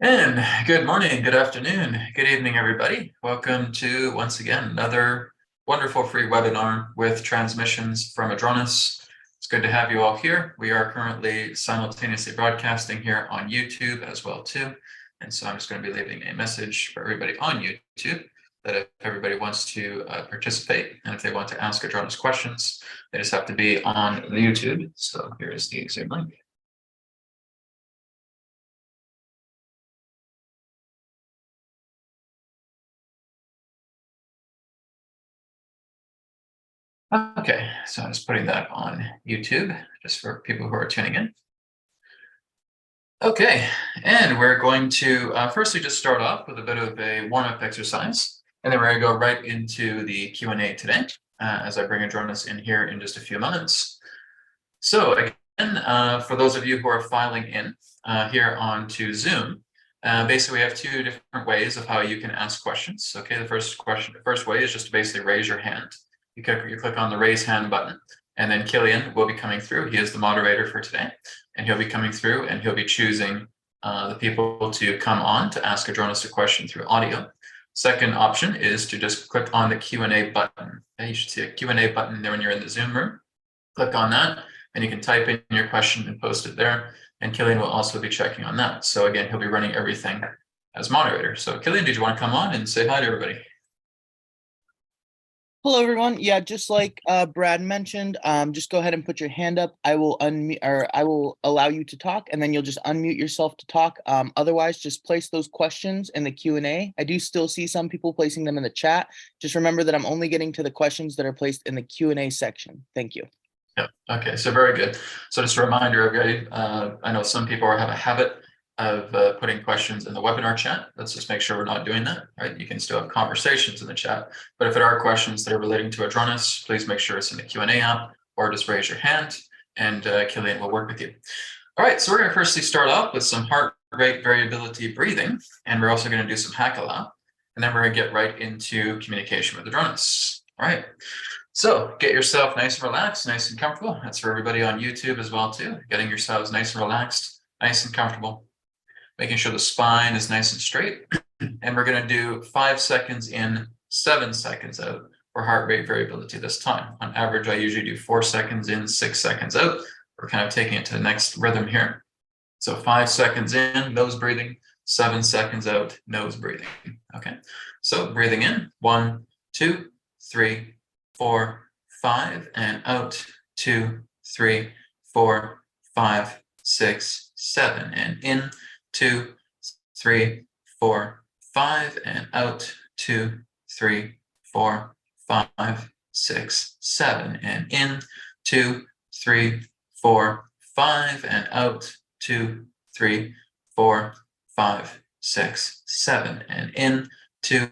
And good morning, good afternoon, good evening, everybody. Welcome to, once again, another wonderful free webinar with transmissions from Adronis. It's good to have you all here. We are currently simultaneously broadcasting here on YouTube as well, too. And so I'm just going to be leaving a message for everybody on YouTube that if everybody wants to participate and if they want to ask Adronis questions, they just have to be on the YouTube. So here's the Zoom link. Okay, so I'm just putting that on YouTube just for people who are tuning in. Okay, and we're going to firstly just start off with a bit of a warm-up exercise, and then we're going to go right into the Q&A today as I bring Adronis in here in just a few moments. So again, for those of you who are filing in here onto Zoom, basically we have two different ways of how you can ask questions. Okay, the first way is just to basically raise your hand. You click on the raise hand button, and then Killian will be coming through. He is the moderator for today, and he'll be coming through and he'll be choosing the people to come on to ask Adronis a question through audio. Second option is to just click on the Q&A button. Okay, you should see a Q&A button there when you're in the Zoom room. Click on that, and you can type in your question and post it there. And Killian will also be checking on that. So again, he'll be running everything as moderator. So Killian, did you want to come on and say hi to everybody? Hello, everyone. Yeah, just like Brad mentioned, just go ahead and put your hand up. I will unmute, or I will allow you to talk, and then you'll just unmute yourself to talk. Otherwise, just place those questions in the Q&A. I do still see some people placing them in the chat. Just remember that I'm only getting to the questions that are placed in the Q&A section. Thank you. Yeah. Okay. So very good. So just a reminder, everybody. I know some people have a habit of putting questions in the webinar chat. Let's just make sure we're not doing that, right? You can still have conversations in the chat, but if there are questions that are relating to Adronis, please make sure it's in the Q&A app or just raise your hand and Killian will work with you. All right, so we're going to firstly start off with some heart rate variability breathing, and we're also going to do some Hakala, and then we're going to get right into communication with Adronis. All right. So get yourself nice and relaxed, nice and comfortable. That's for everybody on YouTube as well, too. Getting yourselves nice and relaxed, nice and comfortable. Making sure the spine is nice and straight. And we're going to do 5 seconds in, 7 seconds out for heart rate variability this time. On average, I usually do 4 seconds in, 6 seconds out. We're kind of taking it to the next rhythm here. So 5 seconds in, nose breathing, 7 seconds out, nose breathing. Okay, so breathing in, 1, 2, 3, 4, 5, and out, 2, 3, 4, 5, 6, 7, and in, 2, 3, 4, 5, and out, 2, 3, 4, 5, 6, 7, and in, 2, 3, 4, 5, and out, 2, 3, 4, 5, 6, 7, and in, 2,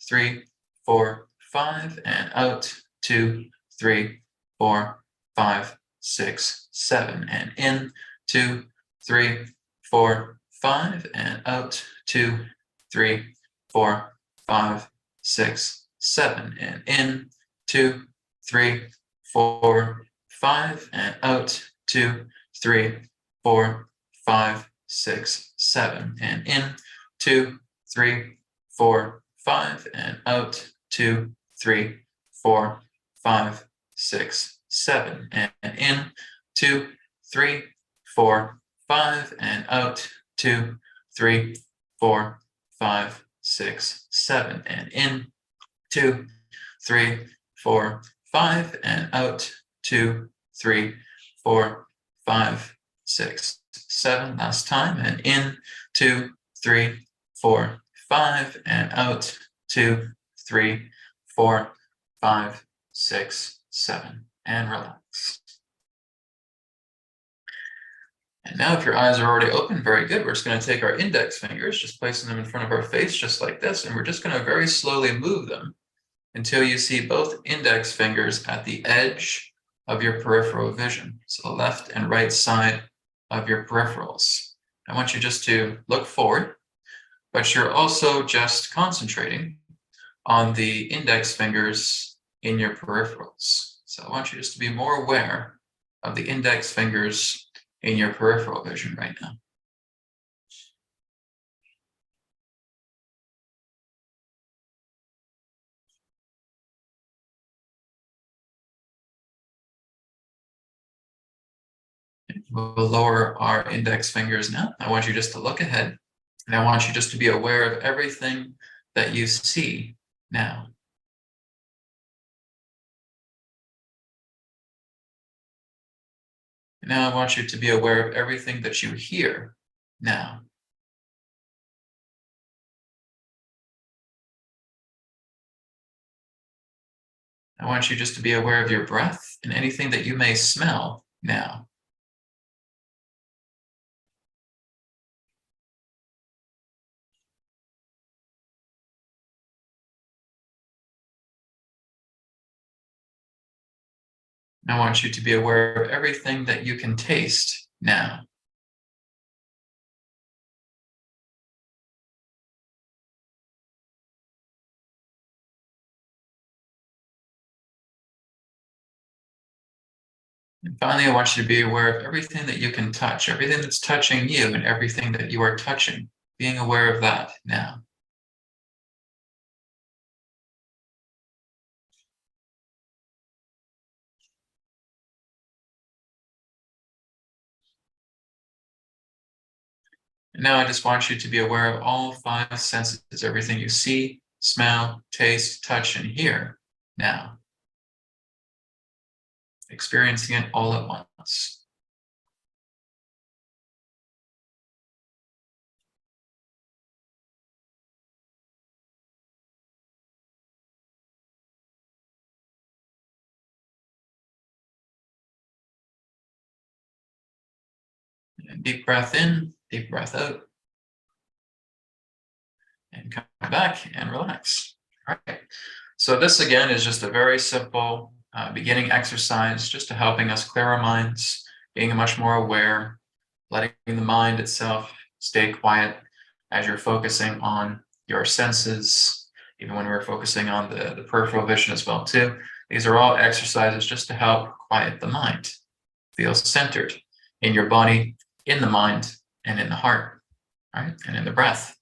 3, 4, 5, and out, 2, 3, 4, 5, 6, 7, and in, 2, 3, 4, 5, and out, 2, 3, 4, 5, 6, 7, and in, 2, 3, 4, 5, and out, 2, 3, 4, 5, 6, 7, and in, 2, 3, 4, 5, and out, 2, 3, 4, 5, 6, 7, and in, 2, 3, 4, 5, and out, 2, 3, 4, 5, 6, 7, and in, 2, 3, 4, 5, and out, 2, 3, 4, 5, 6, 7. Last time, and in, 2, 3, 4, 5, and out, 2, 3, 4, 5, 6, 7, and relax. And now if your eyes are already open, very good. We're just going to take our index fingers, just placing them in front of our face, just like this, and we're just going to very slowly move them until you see both index fingers at the edge of your peripheral vision, so the left and right side of your peripherals. I want you just to look forward, but you're also just concentrating on the index fingers in your peripherals. So I want you just to be more aware of the index fingers in your peripheral vision right now. We'll lower our index fingers now. I want you just to look ahead, and I want you just to be aware of everything that you see now. Now I want you to be aware of everything that you hear now. I want you just to be aware of your breath and anything that you may smell now. I want you to be aware of everything that you can taste now. And finally, I want you to be aware of everything that you can touch, everything that's touching you and everything that you are touching, being aware of that now. And now I just want you to be aware of all 5 senses, everything you see, smell, taste, touch, and hear now. Experiencing it all at once. And deep breath in, deep breath out. And come back and relax. All right. So this again is just a very simple beginning exercise, just to helping us clear our minds, being much more aware, letting the mind itself stay quiet as you're focusing on your senses, even when we're focusing on the peripheral vision as well too. These are all exercises just to help quiet the mind, feel centered in your body, in the mind, and in the heart, right? And in the breath.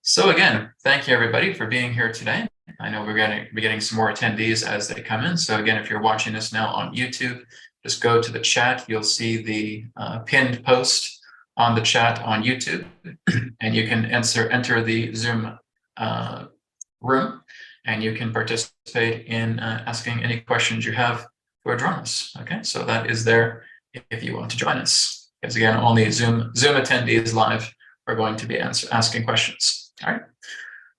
So again, thank you everybody for being here today. I know we're going to be getting some more attendees as they come in. So again, if you're watching this now on YouTube, just go to the chat. You'll see the pinned post on the chat on YouTube, and you can enter the Zoom room, and you can participate in asking any questions you have for Adronis. Okay, so that is there if you want to join us. Because again, only Zoom attendees live are going to be asking questions. All right.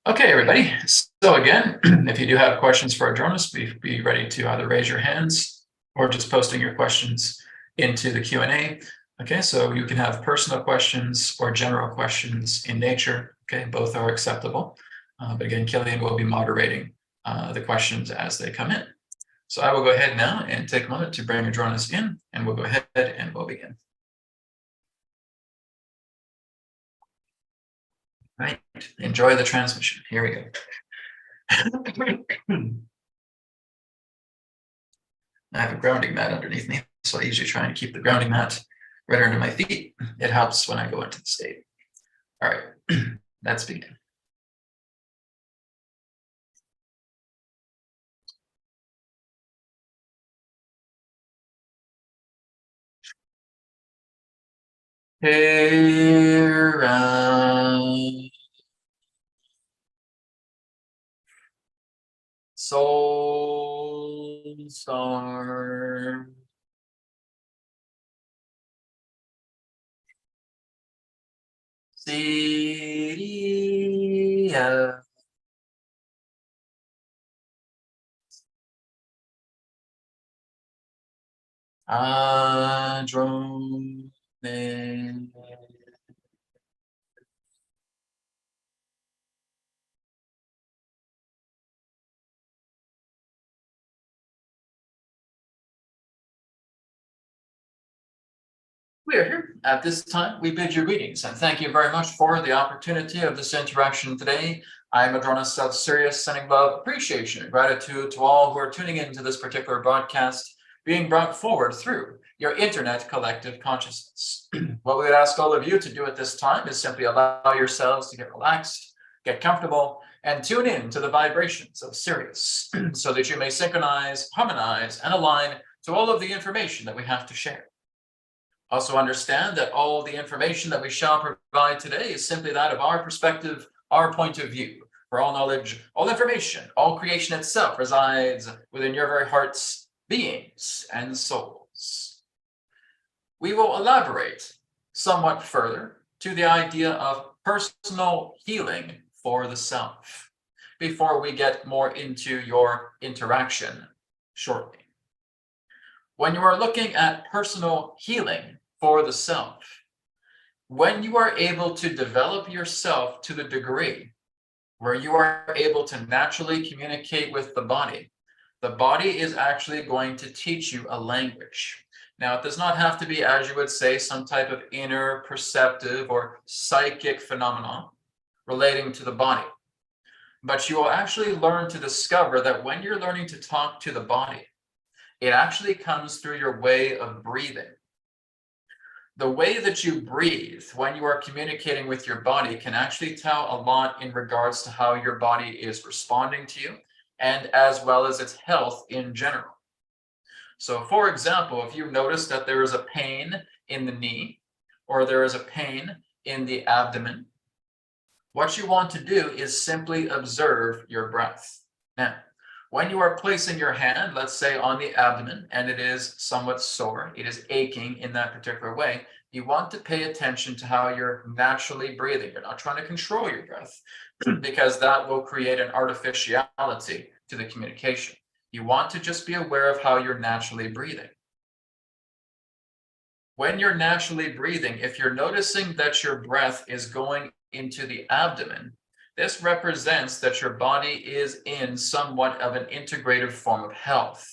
Okay, everybody. So again, if you do have questions for Adronis, be ready to either raise your hands or just posting your questions into the Q&A. Okay, so you can have personal questions or general questions in nature. Okay, both are acceptable. But again, Killian will be moderating the questions as they come in. So I will go ahead now and take a moment to bring Adronis in, and we'll go ahead and we'll begin. Right, enjoy the transmission. Here we go. I have a grounding mat underneath me, so I usually try and keep the grounding mat right under my feet. It helps when I go into the state. All right, let's begin. Here, soul star. Sirius Adronis. We are here at this time. We bid you greetings and thank you very much for the opportunity of this interaction today. I'm Adronis of Sirius, sending love, appreciation, and gratitude to all who are tuning into this particular broadcast being brought forward through your internet collective consciousness. What we would ask all of you to do at this time is simply allow yourselves to get relaxed, get comfortable, and tune in to the vibrations of Sirius so that you may synchronize, harmonize, and align to all of the information that we have to share. Also understand that all the information that we shall provide today is simply that of our perspective, our point of view. For all knowledge, all information, all creation itself resides within your very hearts, beings, and souls. We will elaborate somewhat further to the idea of personal healing for the self before we get more into your interaction shortly. When you are looking at personal healing for the self, when you are able to develop yourself to the degree where you are able to naturally communicate with the body is actually going to teach you a language. Now, it does not have to be, as you would say, some type of inner perceptive or psychic phenomenon relating to the body. But you will actually learn to discover that when you're learning to talk to the body, it actually comes through your way of breathing. The way that you breathe when you are communicating with your body can actually tell a lot in regards to how your body is responding to you, and as well as its health in general. So, for example, if you notice that there is a pain in the knee or there is a pain in the abdomen, what you want to do is simply observe your breath. Now, when you are placing your hand, let's say on the abdomen, and it is somewhat sore, it is aching in that particular way, you want to pay attention to how you're naturally breathing. You're not trying to control your breath because that will create an artificiality to the communication. You want to just be aware of how you're naturally breathing. When you're naturally breathing, if you're noticing that your breath is going into the abdomen, this represents that your body is in somewhat of an integrative form of health.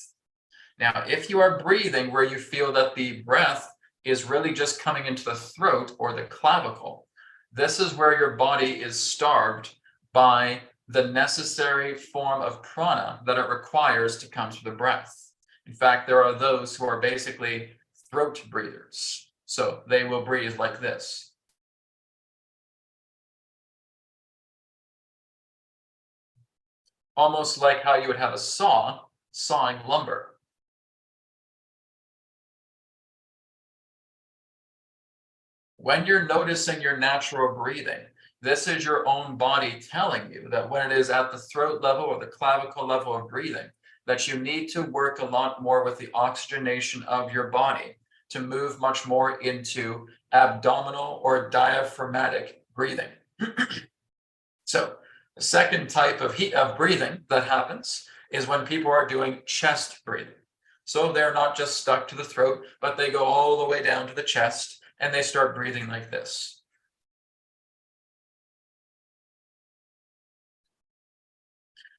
Now, if you are breathing where you feel that the breath is really just coming into the throat or the clavicle, this is where your body is starved by the necessary form of prana that it requires to come through the breath. In fact, there are those who are basically throat breathers. So they will breathe like this. Almost like how you would have a saw sawing lumber. When you're noticing your natural breathing, this is your own body telling you that when it is at the throat level or the clavicle level of breathing, that you need to work a lot more with the oxygenation of your body to move much more into abdominal or diaphragmatic breathing. So the second type of breathing that happens is when people are doing chest breathing. So they're not just stuck to the throat, but they go all the way down to the chest and they start breathing like this.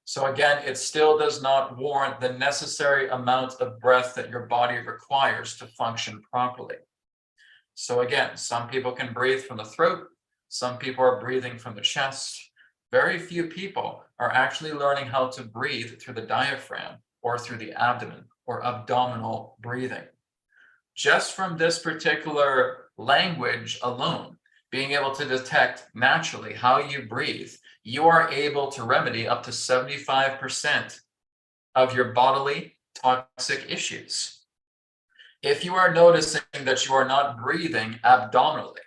So again, it still does not warrant the necessary amount of breath that your body requires to function properly. So again, some people can breathe from the throat, some people are breathing from the chest. Very few people are actually learning how to breathe through the diaphragm or through the abdomen or abdominal breathing. Just from this particular language alone, being able to detect naturally how you breathe, you are able to remedy up to 75% of your bodily toxic issues. If you are noticing that you are not breathing abdominally,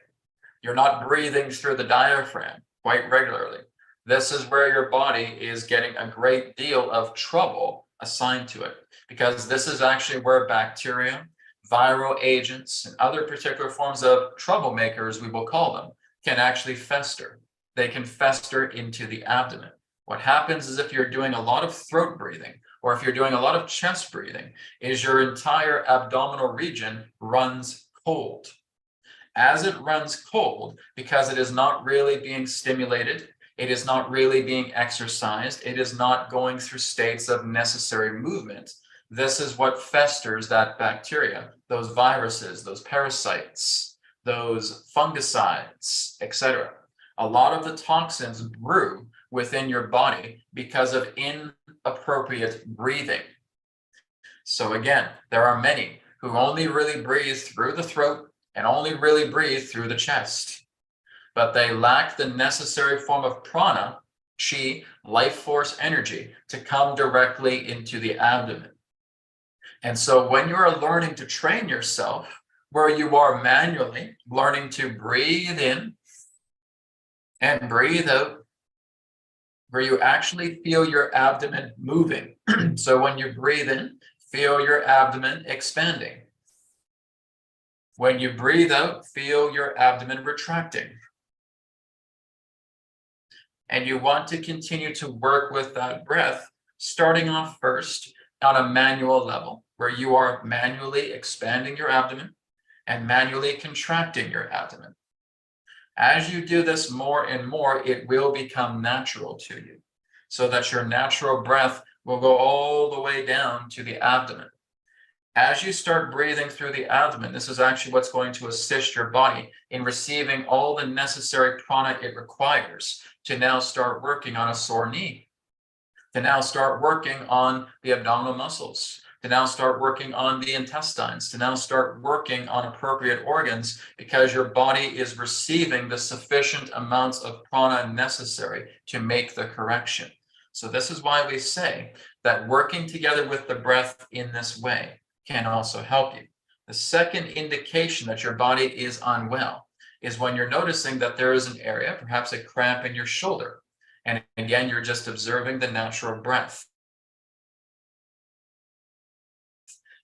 you're not breathing through the diaphragm quite regularly, this is where your body is getting a great deal of trouble assigned to it, because this is actually where bacteria, viral agents, and other particular forms of troublemakers, we will call them, can actually fester. They can fester into the abdomen. What happens is if you're doing a lot of throat breathing, or if you're doing a lot of chest breathing, is your entire abdominal region runs cold. As it runs cold, because it is not really being stimulated, it is not really being exercised, it is not going through states of necessary movement, this is what festers that bacteria, those viruses, those parasites, those fungicides, etc. A lot of the toxins brew within your body because of inappropriate breathing. So again, there are many who only really breathe through the throat and only really breathe through the chest, but they lack the necessary form of prana, chi, life force energy to come directly into the abdomen. And so when you are learning to train yourself where you are manually learning to breathe in and breathe out, where you actually feel your abdomen moving. So when you breathe in, feel your abdomen expanding. When you breathe out, feel your abdomen retracting. And you want to continue to work with that breath, starting off first on a manual level, where you are manually expanding your abdomen and manually contracting your abdomen. As you do this more and more, it will become natural to you, so that your natural breath will go all the way down to the abdomen. As you start breathing through the abdomen, this is actually what's going to assist your body in receiving all the necessary prana it requires to now start working on a sore knee, to now start working on the abdominal muscles, to now start working on the intestines, to now start working on appropriate organs, because your body is receiving the sufficient amounts of prana necessary to make the correction. So this is why we say that working together with the breath in this way can also help you. The second indication that your body is unwell is when you're noticing that there is an area, perhaps a cramp in your shoulder. And again, you're just observing the natural breath.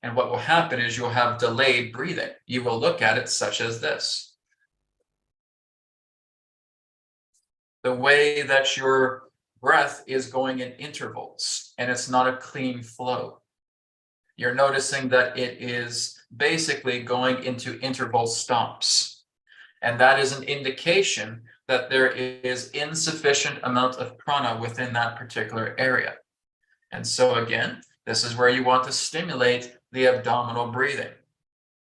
And what will happen is you'll have delayed breathing. You will look at it such as this. The way that your breath is going in intervals, and it's not a clean flow. You're noticing that it is basically going into interval stops. And that is an indication that there is insufficient amount of prana within that particular area. And so again, this is where you want to stimulate the abdominal breathing.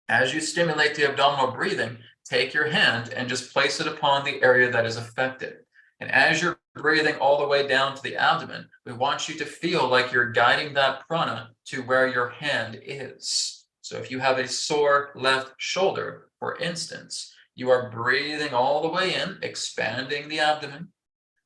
As you stimulate the abdominal breathing, take your hand and just place it upon the area that is affected. And as you're breathing all the way down to the abdomen, we want you to feel like you're guiding that prana to where your hand is. So if you have a sore left shoulder, for instance, you are breathing all the way in, expanding the abdomen,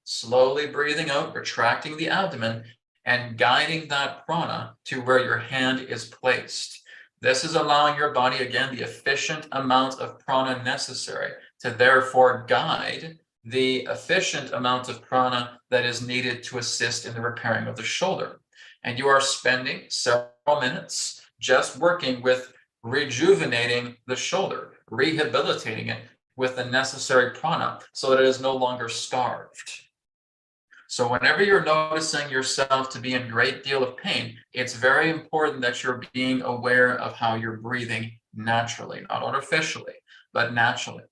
slowly breathing out, retracting the abdomen, and guiding that prana to where your hand is placed. This is allowing your body, again, the efficient amount of prana necessary to therefore guide the efficient amount of prana that is needed to assist in the repairing of the shoulder. And you are spending several minutes just working with rejuvenating the shoulder, rehabilitating it with the necessary prana so that it is no longer starved. So whenever you're noticing yourself to be in a great deal of pain, it's very important that you're being aware of how you're breathing naturally, not artificially, but naturally,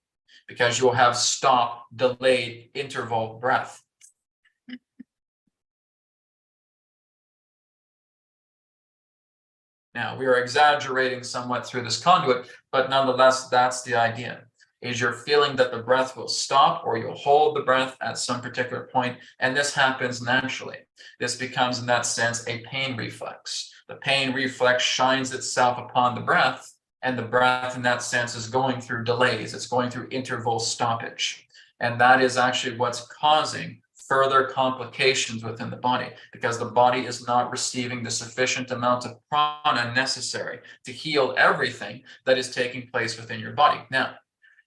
because you'll have stop, delayed, interval breath. Now, we are exaggerating somewhat through this conduit, but nonetheless, that's the idea. Is you're feeling that the breath will stop, or you'll hold the breath at some particular point, and this happens naturally. This becomes, in that sense, a pain reflex. The pain reflex shines itself upon the breath, and the breath, in that sense, is going through delays. It's going through interval stoppage. And that is actually what's causing further complications within the body, because the body is not receiving the sufficient amount of prana necessary to heal everything that is taking place within your body. Now,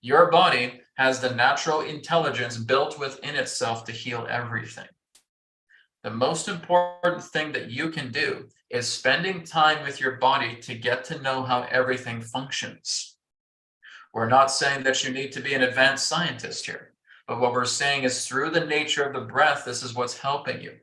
your body has the natural intelligence built within itself to heal everything. The most important thing that you can do is spending time with your body to get to know how everything functions. We're not saying that you need to be an advanced scientist here, but what we're saying is through the nature of the breath, this is what's helping you.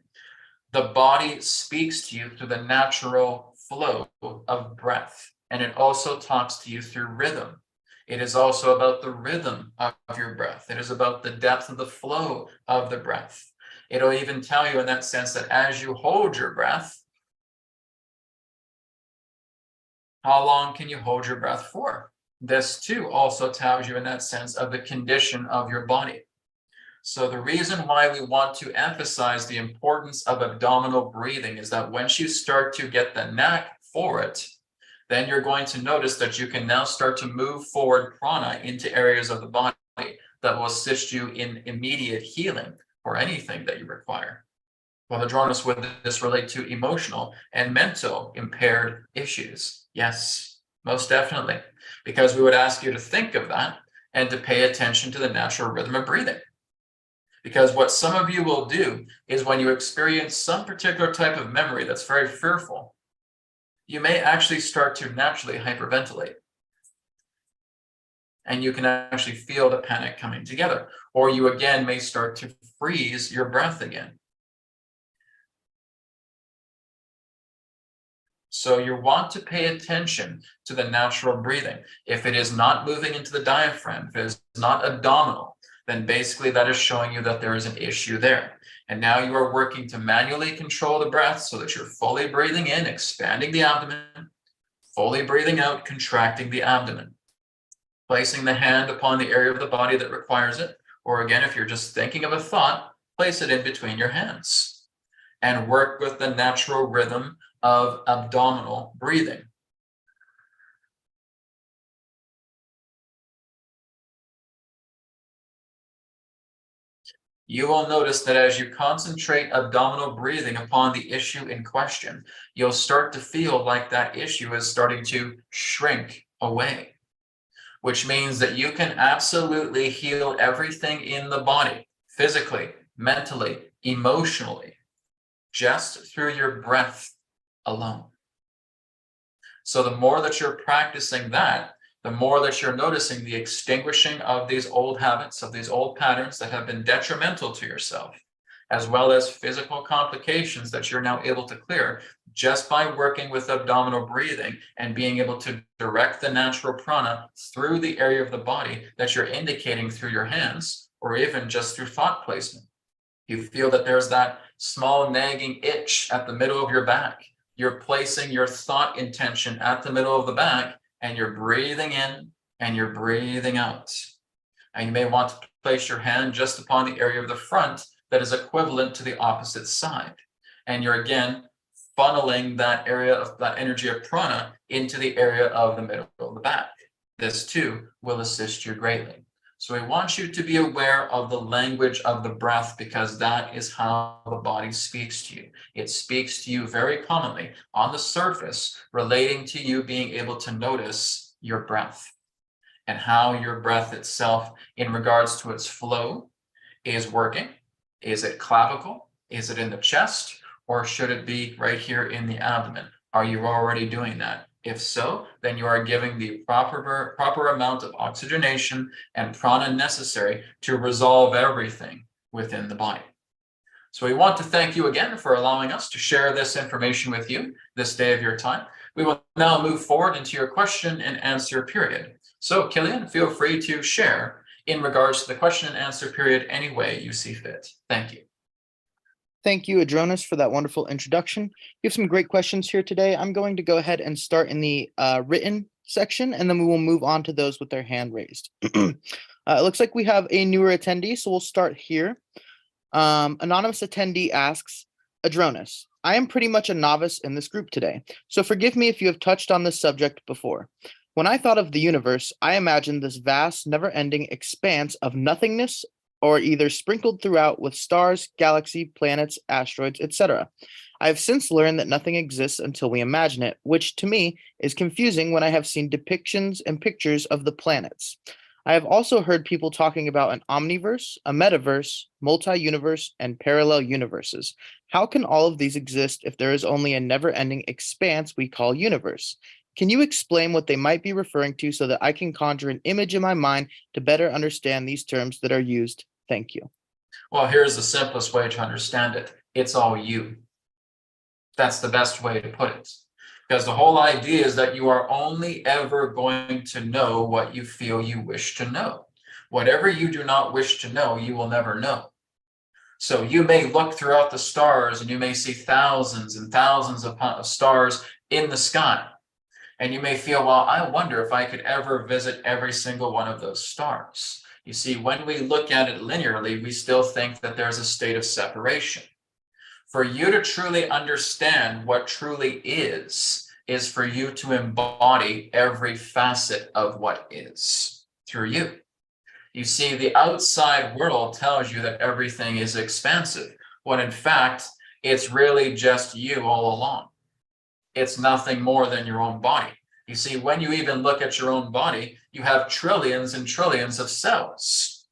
The body speaks to you through the natural flow of breath, and it also talks to you through rhythm. It is also about the rhythm of your breath. It is about the depth of the flow of the breath. It'll even tell you in that sense that as you hold your breath, how long can you hold your breath for? This too also tells you in that sense of the condition of your body. So the reason why we want to emphasize the importance of abdominal breathing is that once you start to get the knack for it, then you're going to notice that you can now start to move forward prana into areas of the body that will assist you in immediate healing for anything that you require. Well, Adronis, would this relate to emotional and mental impaired issues? Yes. most definitely, because we would ask you to think of that and to pay attention to the natural rhythm of breathing. Because what some of you will do is when you experience some particular type of memory that's very fearful, you may actually start to naturally hyperventilate. And you can actually feel the panic coming together. Or you again may start to freeze your breath again. So you want to pay attention to the natural breathing. If it is not moving into the diaphragm, if it is not abdominal, then basically that is showing you that there is an issue there. And now you are working to manually control the breath so that you're fully breathing in, expanding the abdomen, fully breathing out, contracting the abdomen. Placing the hand upon the area of the body that requires it, or again, if you're just thinking of a thought, place it in between your hands and work with the natural rhythm of abdominal breathing. You will notice that as you concentrate abdominal breathing upon the issue in question, you'll start to feel like that issue is starting to shrink away, which means that you can absolutely heal everything in the body, physically, mentally, emotionally, just through your breath alone. So the more that you're practicing that, the more that you're noticing the extinguishing of these old habits, of these old patterns that have been detrimental to yourself, as well as physical complications that you're now able to clear just by working with abdominal breathing and being able to direct the natural prana through the area of the body that you're indicating through your hands, or even just through thought placement. You feel that there's that small nagging itch at the middle of your back. You're placing your thought intention at the middle of the back, and you're breathing in and you're breathing out. And you may want to place your hand just upon the area of the front that is equivalent to the opposite side. And you're again funneling that area of that energy of prana into the area of the middle of the back. This too will assist you greatly. So we want you to be aware of the language of the breath, because that is how the body speaks to you. It speaks to you very commonly on the surface, relating to you being able to notice your breath and how your breath itself, in regards to its flow, is working. Is it clavicle? Is it in the chest? Or should it be right here in the abdomen? Are you already doing that? If so, then you are giving the proper amount of oxygenation and prana necessary to resolve everything within the body. So we want to thank you again for allowing us to share this information with you this day of your time. We will now move forward into your question and answer period. So Killian, feel free to share in regards to the question and answer period any way you see fit. Thank you. Thank you, Adronis, for that wonderful introduction. You have some great questions here today. I'm going to go ahead and start in the written section, and then we will move on to those with their hand raised. It looks like we have a newer attendee, so we'll start here. Anonymous attendee asks, Adronis, I am pretty much a novice in this group today, so forgive me if you have touched on this subject before. When I thought of the universe, I imagined this vast, never-ending expanse of nothingness, or either sprinkled throughout with stars, galaxy, planets, asteroids, etc. I have since learned that nothing exists until we imagine it, which to me is confusing when I have seen depictions and pictures of the planets. I have also heard people talking about an omniverse, a metaverse, multi-universe, and parallel universes. How can all of these exist if there is only a never-ending expanse we call universe? Can you explain what they might be referring to so that I can conjure an image in my mind to better understand these terms that are used? Thank you. Well, here's the simplest way to understand it. It's all you. That's the best way to put it. Because the whole idea is that you are only ever going to know what you feel you wish to know. Whatever you do not wish to know, you will never know. So you may look throughout the stars and you may see thousands and thousands of stars in the sky. And you may feel, well, I wonder if I could ever visit every single one of those stars. You see, when we look at it linearly, we still think that there's a state of separation. For you to truly understand what truly is for you to embody every facet of what is through you. You see, the outside world tells you that everything is expansive, when in fact, it's really just you all along. It's nothing more than your own body. You see, when you even look at your own body, you have trillions and trillions of cells.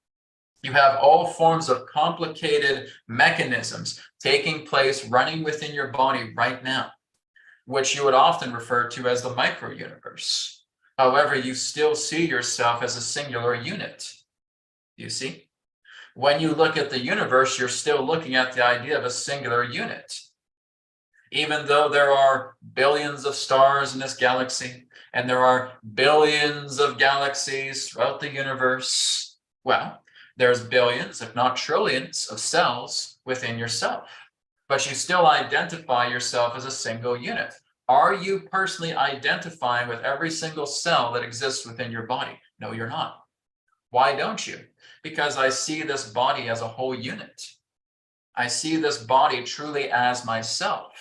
You have all forms of complicated mechanisms taking place, running within your body right now, which you would often refer to as the micro-universe. However, you still see yourself as a singular unit. You see? When you look at the universe, you're still looking at the idea of a singular unit. Even though there are billions of stars in this galaxy, and there are billions of galaxies throughout the universe, well, there's billions, if not trillions, of cells within yourself. But you still identify yourself as a single unit. Are you personally identifying with every single cell that exists within your body? No, you're not. Why don't you? Because I see this body as a whole unit. I see this body truly as myself.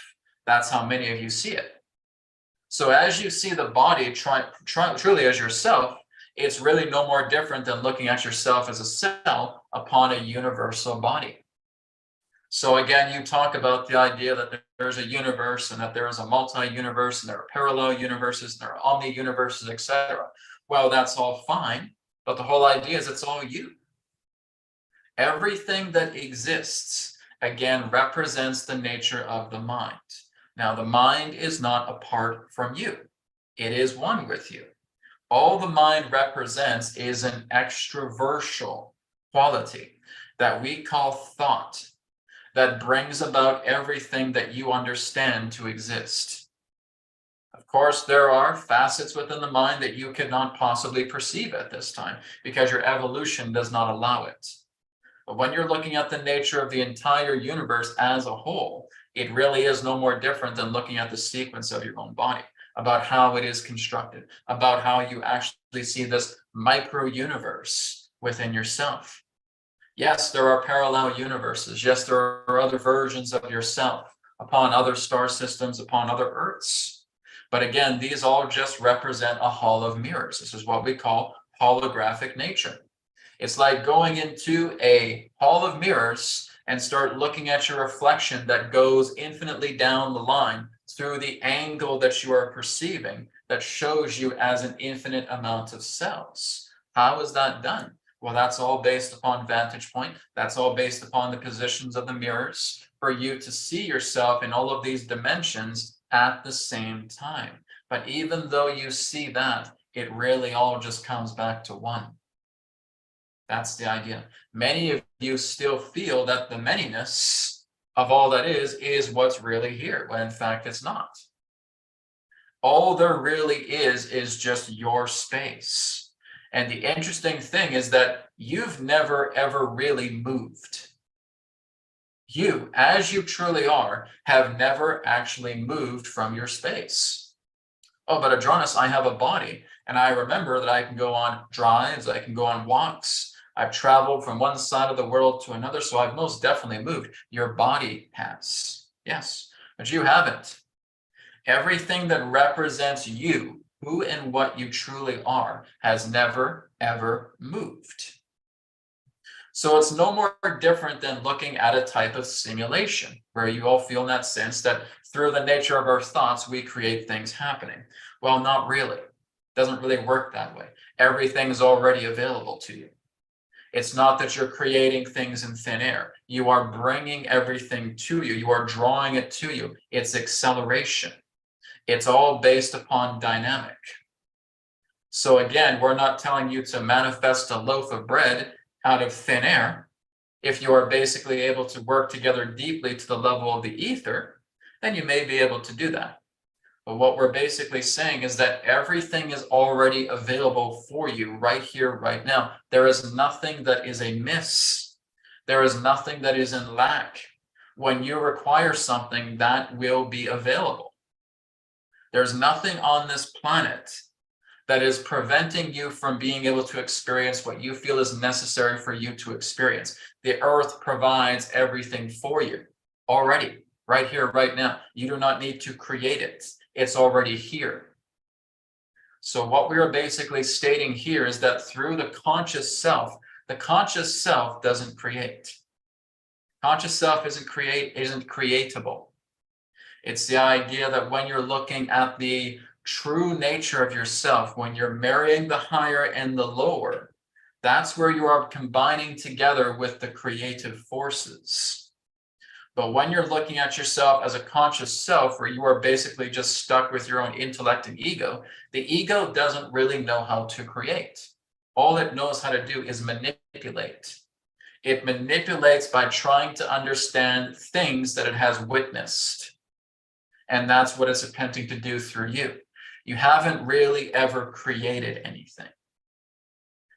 That's how many of you see it. So as you see the body truly as yourself, it's really no more different than looking at yourself as a cell upon a universal body. So again, you talk about the idea that there's a universe and that there is a multi-universe and there are parallel universes and there are omni-universes, etc. Well, that's all fine, but the whole idea is it's all you. Everything that exists, again, represents the nature of the mind. Now, the mind is not apart from you. It is one with you. All the mind represents is an extraversal quality that we call thought, that brings about everything that you understand to exist. Of course, there are facets within the mind that you cannot possibly perceive at this time because your evolution does not allow it. But when you're looking at the nature of the entire universe as a whole, it really is no more different than looking at the sequence of your own body, about how it is constructed, about how you actually see this micro-universe within yourself. Yes, there are parallel universes. Yes, there are other versions of yourself upon other star systems, upon other Earths. But again, these all just represent a hall of mirrors. This is what we call holographic nature. It's like going into a hall of mirrors and start looking at your reflection that goes infinitely down the line through the angle that you are perceiving that shows you as an infinite amount of cells. How is that done? Well, that's all based upon vantage point. That's all based upon the positions of the mirrors for you to see yourself in all of these dimensions at the same time. But even though you see that, it really all just comes back to one. That's the idea. Many of you still feel that the manyness of all that is what's really here, when in fact it's not. All there really is just your space. And the interesting thing is that you've never ever really moved. You, as you truly are, have never actually moved from your space. Oh, but Adronis, I have a body, and I remember that I can go on drives, I can go on walks. I've traveled from one side of the world to another, so I've most definitely moved. Your body has, yes, but you haven't. Everything that represents you, who and what you truly are, has never, ever moved. So it's no more different than looking at a type of simulation, where you all feel in that sense that through the nature of our thoughts, we create things happening. Well, not really. It doesn't really work that way. Everything is already available to you. It's not that you're creating things in thin air. You are bringing everything to you. You are drawing it to you. It's acceleration. It's all based upon dynamic. So again, we're not telling you to manifest a loaf of bread out of thin air. If you are basically able to work together deeply to the level of the ether, then you may be able to do that. But what we're basically saying is that everything is already available for you right here, right now. There is nothing that is amiss. There is nothing that is in lack. When you require something, that will be available. There's nothing on this planet that is preventing you from being able to experience what you feel is necessary for you to experience. The earth provides everything for you already, right here, right now. You do not need to create it. It's already here. So what we are basically stating here is that through the conscious self doesn't create. Conscious self isn't creatable. It's the idea that when you're looking at the true nature of yourself, when you're marrying the higher and the lower, that's where you are combining together with the creative forces. But when you're looking at yourself as a conscious self, where you are basically just stuck with your own intellect and ego, the ego doesn't really know how to create. All it knows how to do is manipulate. It manipulates by trying to understand things that it has witnessed. And that's what it's attempting to do through you. You haven't really ever created anything.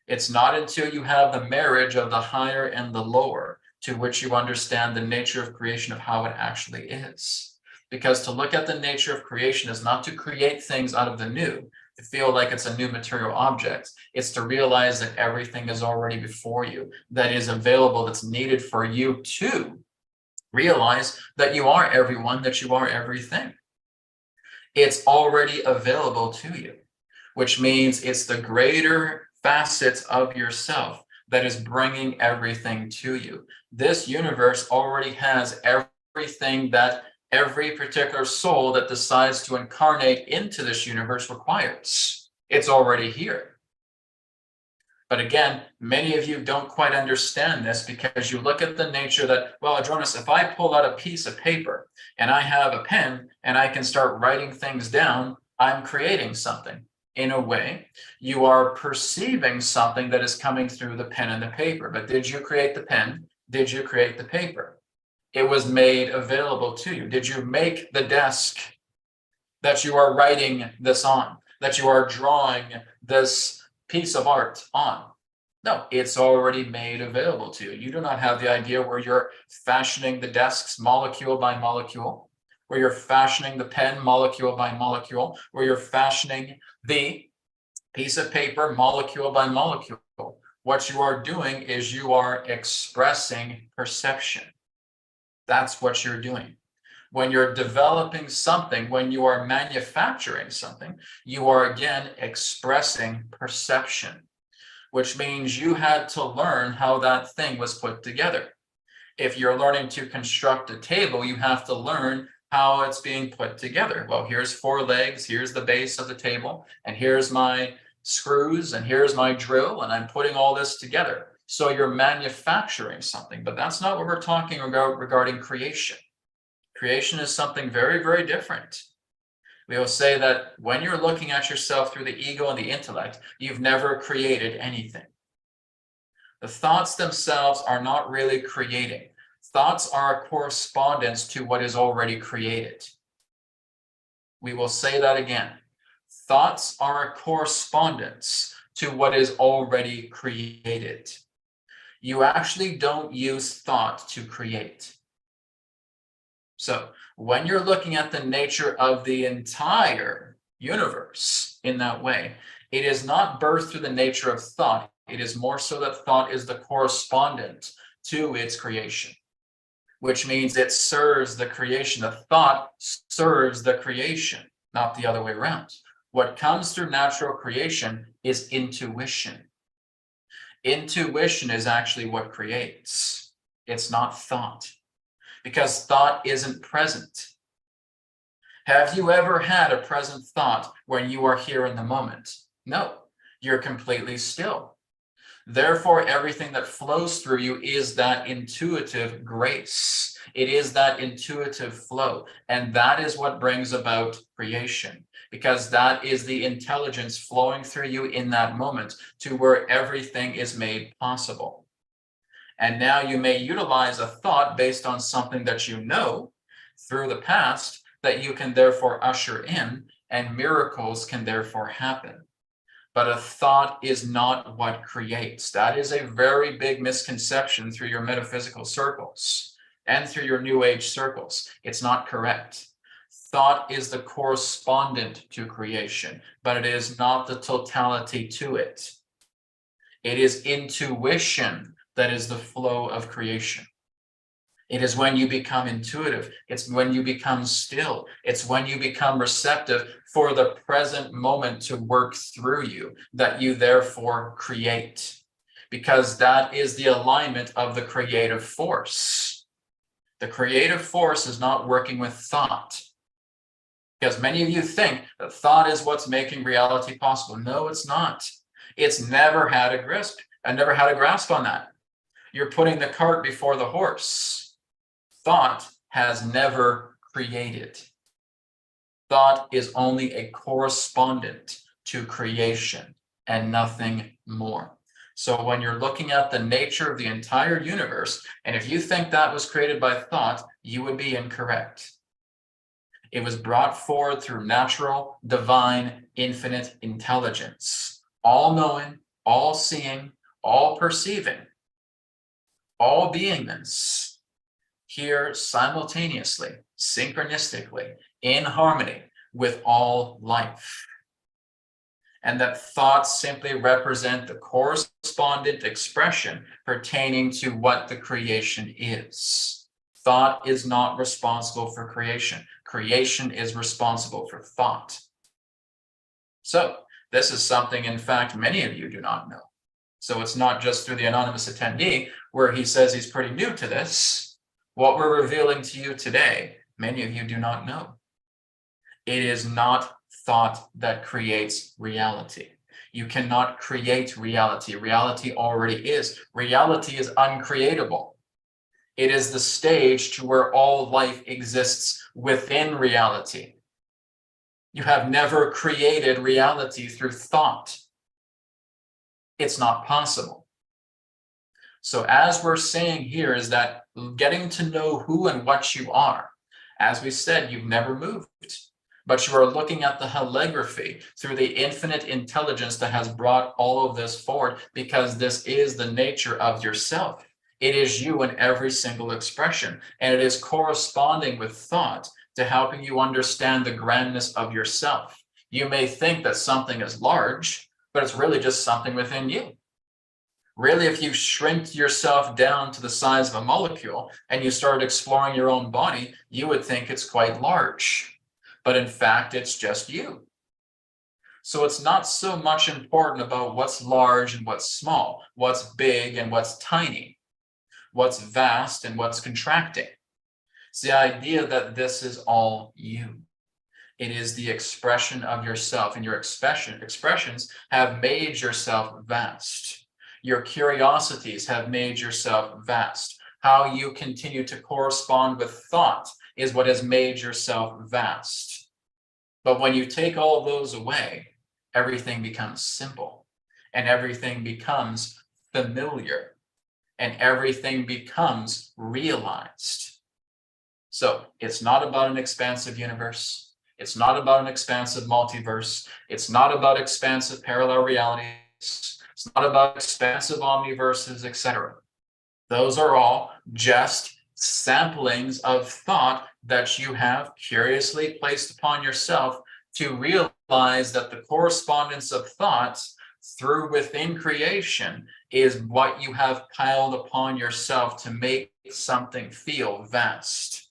It's not until you have the marriage of the higher and the lower to which you understand the nature of creation, of how it actually is. Because to look at the nature of creation is not to create things out of the new, to feel like it's a new material object. It's to realize that everything is already before you, that is available, that's needed for you to realize that you are everyone, that you are everything. It's already available to you, which means it's the greater facets of yourself that is bringing everything to you. This universe already has everything that every particular soul that decides to incarnate into this universe requires. It's already here. But again, many of you don't quite understand this because you look at the nature that, well, Adronis, if I pull out a piece of paper and I have a pen and I can start writing things down, I'm creating something. In a way, you are perceiving something that is coming through the pen and the paper. But did you create the pen? Did you create the paper? It was made available to you. Did you make the desk that you are writing this on, that you are drawing this piece of art on? No, it's already made available to you. You do not have the idea where you're fashioning the desks molecule by molecule, where you're fashioning the pen molecule by molecule, where you're fashioning the piece of paper molecule by molecule. What you are doing is you are expressing perception. That's what you're doing. When you're developing something, when you are manufacturing something, you are again expressing perception, which means you had to learn how that thing was put together. If you're learning to construct a table, you have to learn how it's being put together. Well, here's 4 legs, here's the base of the table, and here's my screws, and here's my drill, and I'm putting all this together. So you're manufacturing something, but that's not what we're talking about regarding creation. Creation is something very, very different. We will say that when you're looking at yourself through the ego and the intellect, you've never created anything. The thoughts themselves are not really creating. Thoughts are a correspondence to what is already created. We will say that again. Thoughts are a correspondence to what is already created. You actually don't use thought to create. So when you're looking at the nature of the entire universe in that way, it is not birthed through the nature of thought. It is more so that thought is the correspondent to its creation, which means it serves the creation. The thought serves the creation, not the other way around. What comes through natural creation is intuition. Intuition is actually what creates. It's not thought, because thought isn't present. Have you ever had a present thought when you are here in the moment? No, you're completely still. Therefore, everything that flows through you is that intuitive grace. It is that intuitive flow. And that is what brings about creation, because that is the intelligence flowing through you in that moment to where everything is made possible. And now you may utilize a thought based on something that you know through the past that you can therefore usher in, and miracles can therefore happen. But a thought is not what creates. That is a very big misconception through your metaphysical circles and through your New Age circles. It's not correct. Thought is the correspondent to creation, but it is not the totality to it. It is intuition that is the flow of creation. It is when you become intuitive. It's when you become still. It's when you become receptive for the present moment to work through you that you therefore create, because that is the alignment of the creative force. The creative force is not working with thought. Because many of you think that thought is what's making reality possible. No, it's not. It's never had a grasp. I never had a grasp on that. You're putting the cart before the horse. Thought has never created. Thought is only a correspondent to creation and nothing more. So when you're looking at the nature of the entire universe, and if you think that was created by thought, you would be incorrect. It was brought forth through natural, divine, infinite intelligence, all knowing, all seeing, all perceiving, all beingness, here simultaneously, synchronistically, in harmony with all life. And that thoughts simply represent the correspondent expression pertaining to what the creation is. Thought is not responsible for creation. Creation is responsible for thought. So this is something, in fact, many of you do not know. So it's not just through the anonymous attendee where he says he's pretty new to this. What we're revealing to you today, many of you do not know. It is not thought that creates reality. You cannot create reality. Reality already is. Reality is uncreatable. It is the stage to where all life exists within reality. You have never created reality through thought. It's not possible. So as we're saying here is that getting to know who and what you are, as we said, you've never moved, but you are looking at the holography through the infinite intelligence that has brought all of this forward, because this is the nature of yourself. It is you in every single expression, and it is corresponding with thought to helping you understand the grandness of yourself. You may think that something is large, but it's really just something within you. Really, if you shrink yourself down to the size of a molecule and you start exploring your own body, you would think it's quite large. But in fact, it's just you. So it's not so much important about what's large and what's small, what's big and what's tiny, what's vast and what's contracting. It's the idea that this is all you. It is the expression of yourself, and your expressions have made yourself vast. Your curiosities have made yourself vast. How you continue to correspond with thought is what has made yourself vast. But when you take all those away, everything becomes simple, and everything becomes familiar, and everything becomes realized. So it's not about an expansive universe. It's not about an expansive multiverse. It's not about expansive parallel realities. It's not about expansive omniverses, etc. Those are all just samplings of thought that you have curiously placed upon yourself to realize that the correspondence of thoughts through within creation is what you have piled upon yourself to make something feel vast.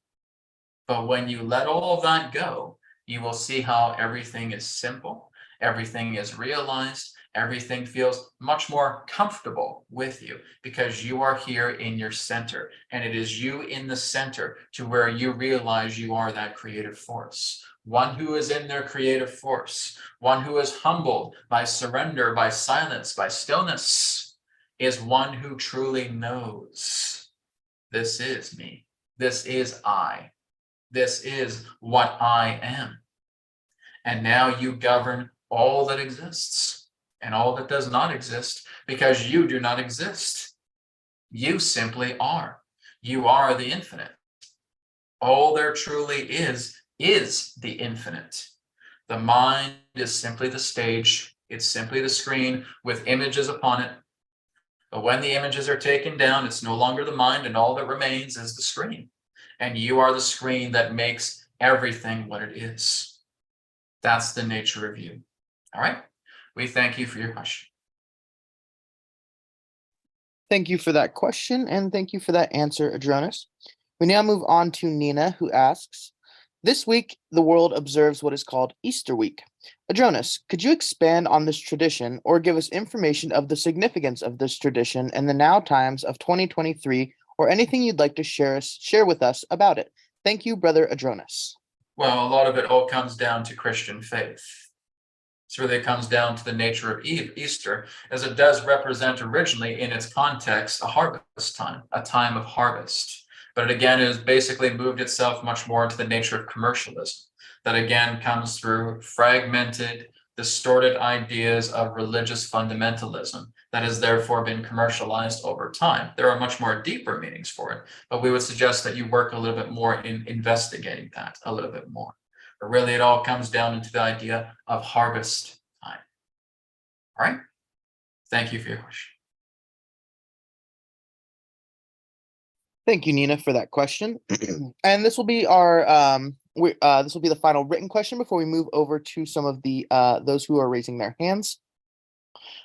But when you let all of that go, you will see how everything is simple, everything is realized, everything feels much more comfortable with you because you are here in your center, and it is you in the center to where you realize you are that creative force. One who is in their creative force, one who is humbled by surrender, by silence, by stillness, is one who truly knows, this is me, this is I. This is what I am. And now you govern all that exists and all that does not exist, because you do not exist. You simply are. You are the infinite. All there truly is the infinite. The mind is simply the stage. It's simply the screen with images upon it. But when the images are taken down, it's no longer the mind, and all that remains is the screen. And you are the screen that makes everything what it is. That's the nature of you. All right. We thank you for your question. Thank you for that question, and thank you for that answer, Adronis. We now move on to Nina, who asks, this week, the world observes what is called Easter week. Adronis, could you expand on this tradition or give us information of the significance of this tradition in the now times of 2023, or anything you'd like to share with us about it? Thank you, Brother Adronis. Well, a lot of it all comes down to Christian faith. It really comes down to the nature of Easter, as it does represent originally in its context a harvest time, a time of harvest. But it again has basically moved itself much more into the nature of commercialism. That again comes through fragmented, distorted ideas of religious fundamentalism that has therefore been commercialized over time. There are much more deeper meanings for it, but we would suggest that you work a little bit more in investigating that a little bit more. But really, it all comes down into the idea of harvest time. All right? Thank you for your question. Thank you, Nina, for that question. And this will be our this will be the final written question before we move over to some of the those who are raising their hands.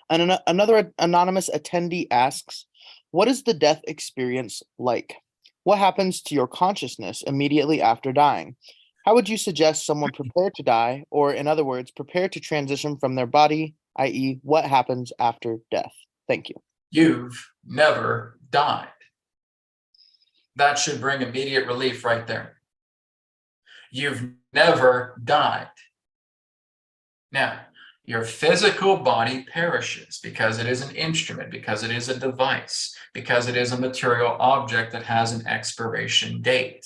And another anonymous attendee asks, "What is the death experience like? What happens to your consciousness immediately after dying? How would you suggest someone prepare to die, or in other words, prepare to transition from their body, i.e., what happens after death? Thank you." You've never died. That should bring immediate relief right there. You've never died. Now, your physical body perishes because it is an instrument, because it is a device, because it is a material object that has an expiration date.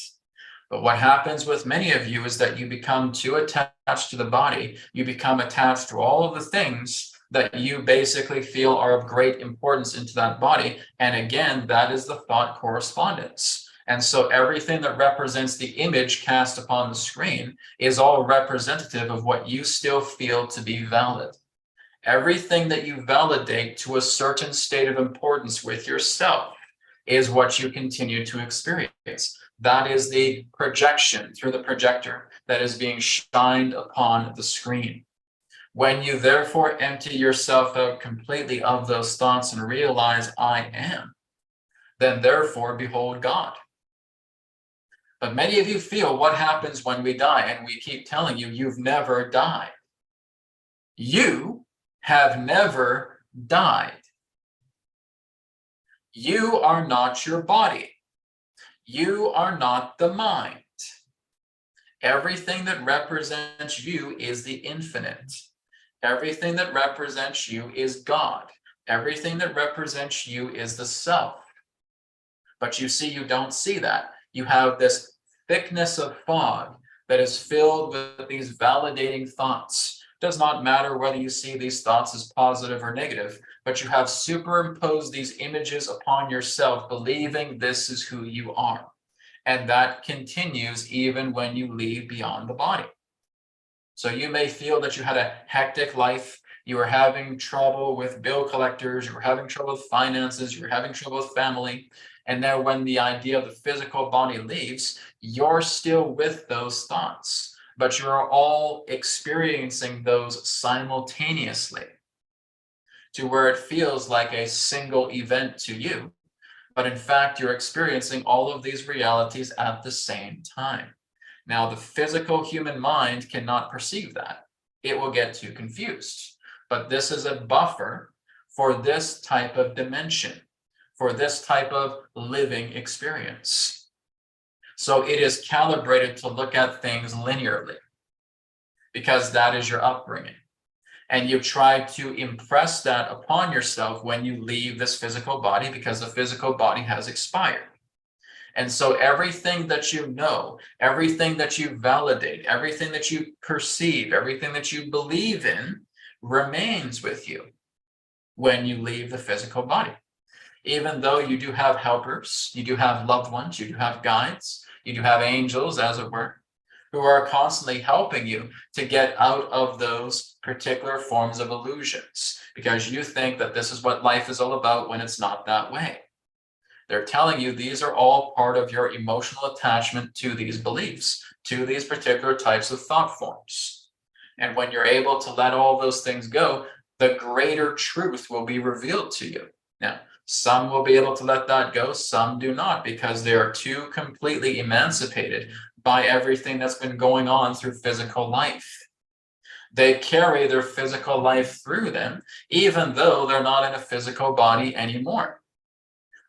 But what happens with many of you is that you become too attached to the body. You become attached to all of the things that you basically feel are of great importance into that body. And again, that is the thought correspondence. And so everything that represents the image cast upon the screen is all representative of what you still feel to be valid. Everything that you validate to a certain state of importance with yourself is what you continue to experience. That is the projection through the projector that is being shined upon the screen. When you therefore empty yourself out completely of those thoughts and realize I am, then therefore behold God. But many of you feel what happens when we die, and we keep telling you, you've never died. You have never died. You are not your body. You are not the mind. Everything that represents you is the infinite. Everything that represents you is God. Everything that represents you is the self. But you see, you don't see that. You have this thickness of fog that is filled with these validating thoughts. It does not matter whether you see these thoughts as positive or negative, but you have superimposed these images upon yourself, believing this is who you are. And that continues even when you leave beyond the body. So you may feel that you had a hectic life. You were having trouble with bill collectors. You were having trouble with finances. You were having trouble with family. And now when the idea of the physical body leaves, you're still with those thoughts, but you're all experiencing those simultaneously to where it feels like a single event to you. But in fact, you're experiencing all of these realities at the same time. Now, the physical human mind cannot perceive that. It will get too confused. But this is a buffer for this type of dimension, for this type of living experience. So it is calibrated to look at things linearly because that is your upbringing. And you try to impress that upon yourself when you leave this physical body because the physical body has expired. And so everything that you know, everything that you validate, everything that you perceive, everything that you believe in remains with you when you leave the physical body. Even though you do have helpers, you do have loved ones, you do have guides, you do have angels, as it were, who are constantly helping you to get out of those particular forms of illusions because you think that this is what life is all about when it's not that way. They're telling you these are all part of your emotional attachment to these beliefs, to these particular types of thought forms. And when you're able to let all those things go, the greater truth will be revealed to you. Now, some will be able to let that go, some do not, because they are too completely emancipated by everything that's been going on through physical life. They carry their physical life through them, even though they're not in a physical body anymore.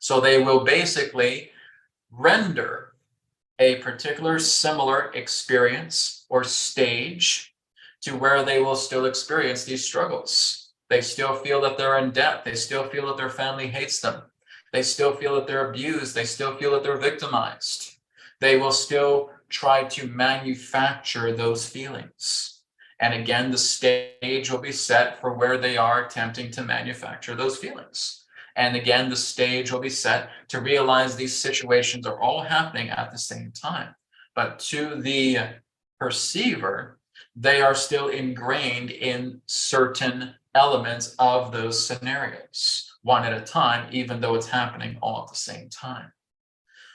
So they will basically render a particular similar experience or stage to where they will still experience these struggles. They still feel that they're in debt. They still feel that their family hates them. They still feel that they're abused. They still feel that they're victimized. They will still try to manufacture those feelings. And again, the stage will be set for where they are attempting to manufacture those feelings. And again, the stage will be set to realize these situations are all happening at the same time. But to the perceiver, they are still ingrained in certain elements of those scenarios, one at a time, even though it's happening all at the same time.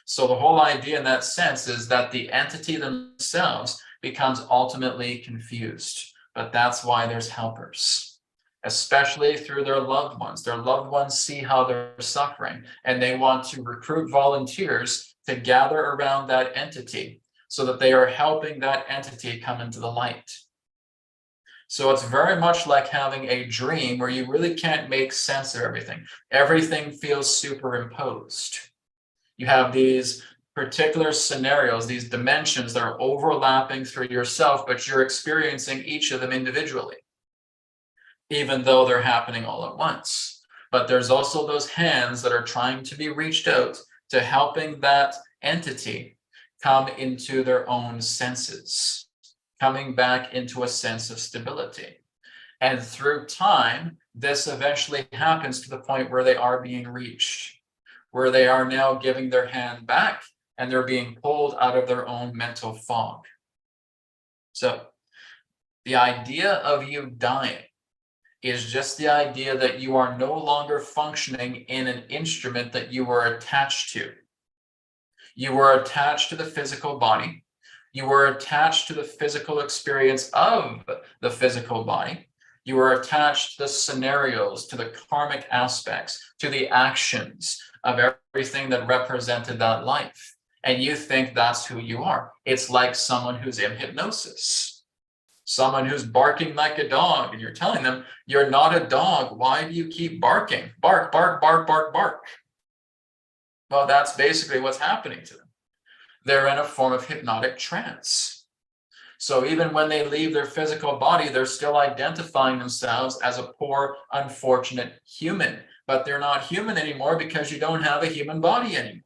So the whole idea in that sense is that the entity themselves becomes ultimately confused. But that's why there's helpers, especially through their loved ones. Their loved ones see how they're suffering, and they want to recruit volunteers to gather around that entity so that they are helping that entity come into the light. So it's very much like having a dream where you really can't make sense of everything. Everything feels superimposed. You have these particular scenarios, these dimensions that are overlapping through yourself, but you're experiencing each of them individually, even though they're happening all at once. But there's also those hands that are trying to be reached out to helping that entity come into their own senses, coming back into a sense of stability. And through time, this eventually happens to the point where they are being reached, where they are now giving their hand back and they're being pulled out of their own mental fog. So the idea of you dying is just the idea that you are no longer functioning in an instrument that you were attached to. You were attached to the physical body. You were attached to the physical experience of the physical body. You were attached to the scenarios, to the karmic aspects, to the actions of everything that represented that life. And you think that's who you are. It's like someone who's in hypnosis, someone who's barking like a dog, and you're telling them, you're not a dog. Why do you keep barking? Bark, bark, bark, bark, bark. Well, that's basically what's happening to them. They're in a form of hypnotic trance. So even when they leave their physical body, they're still identifying themselves as a poor, unfortunate human. But they're not human anymore because you don't have a human body anymore.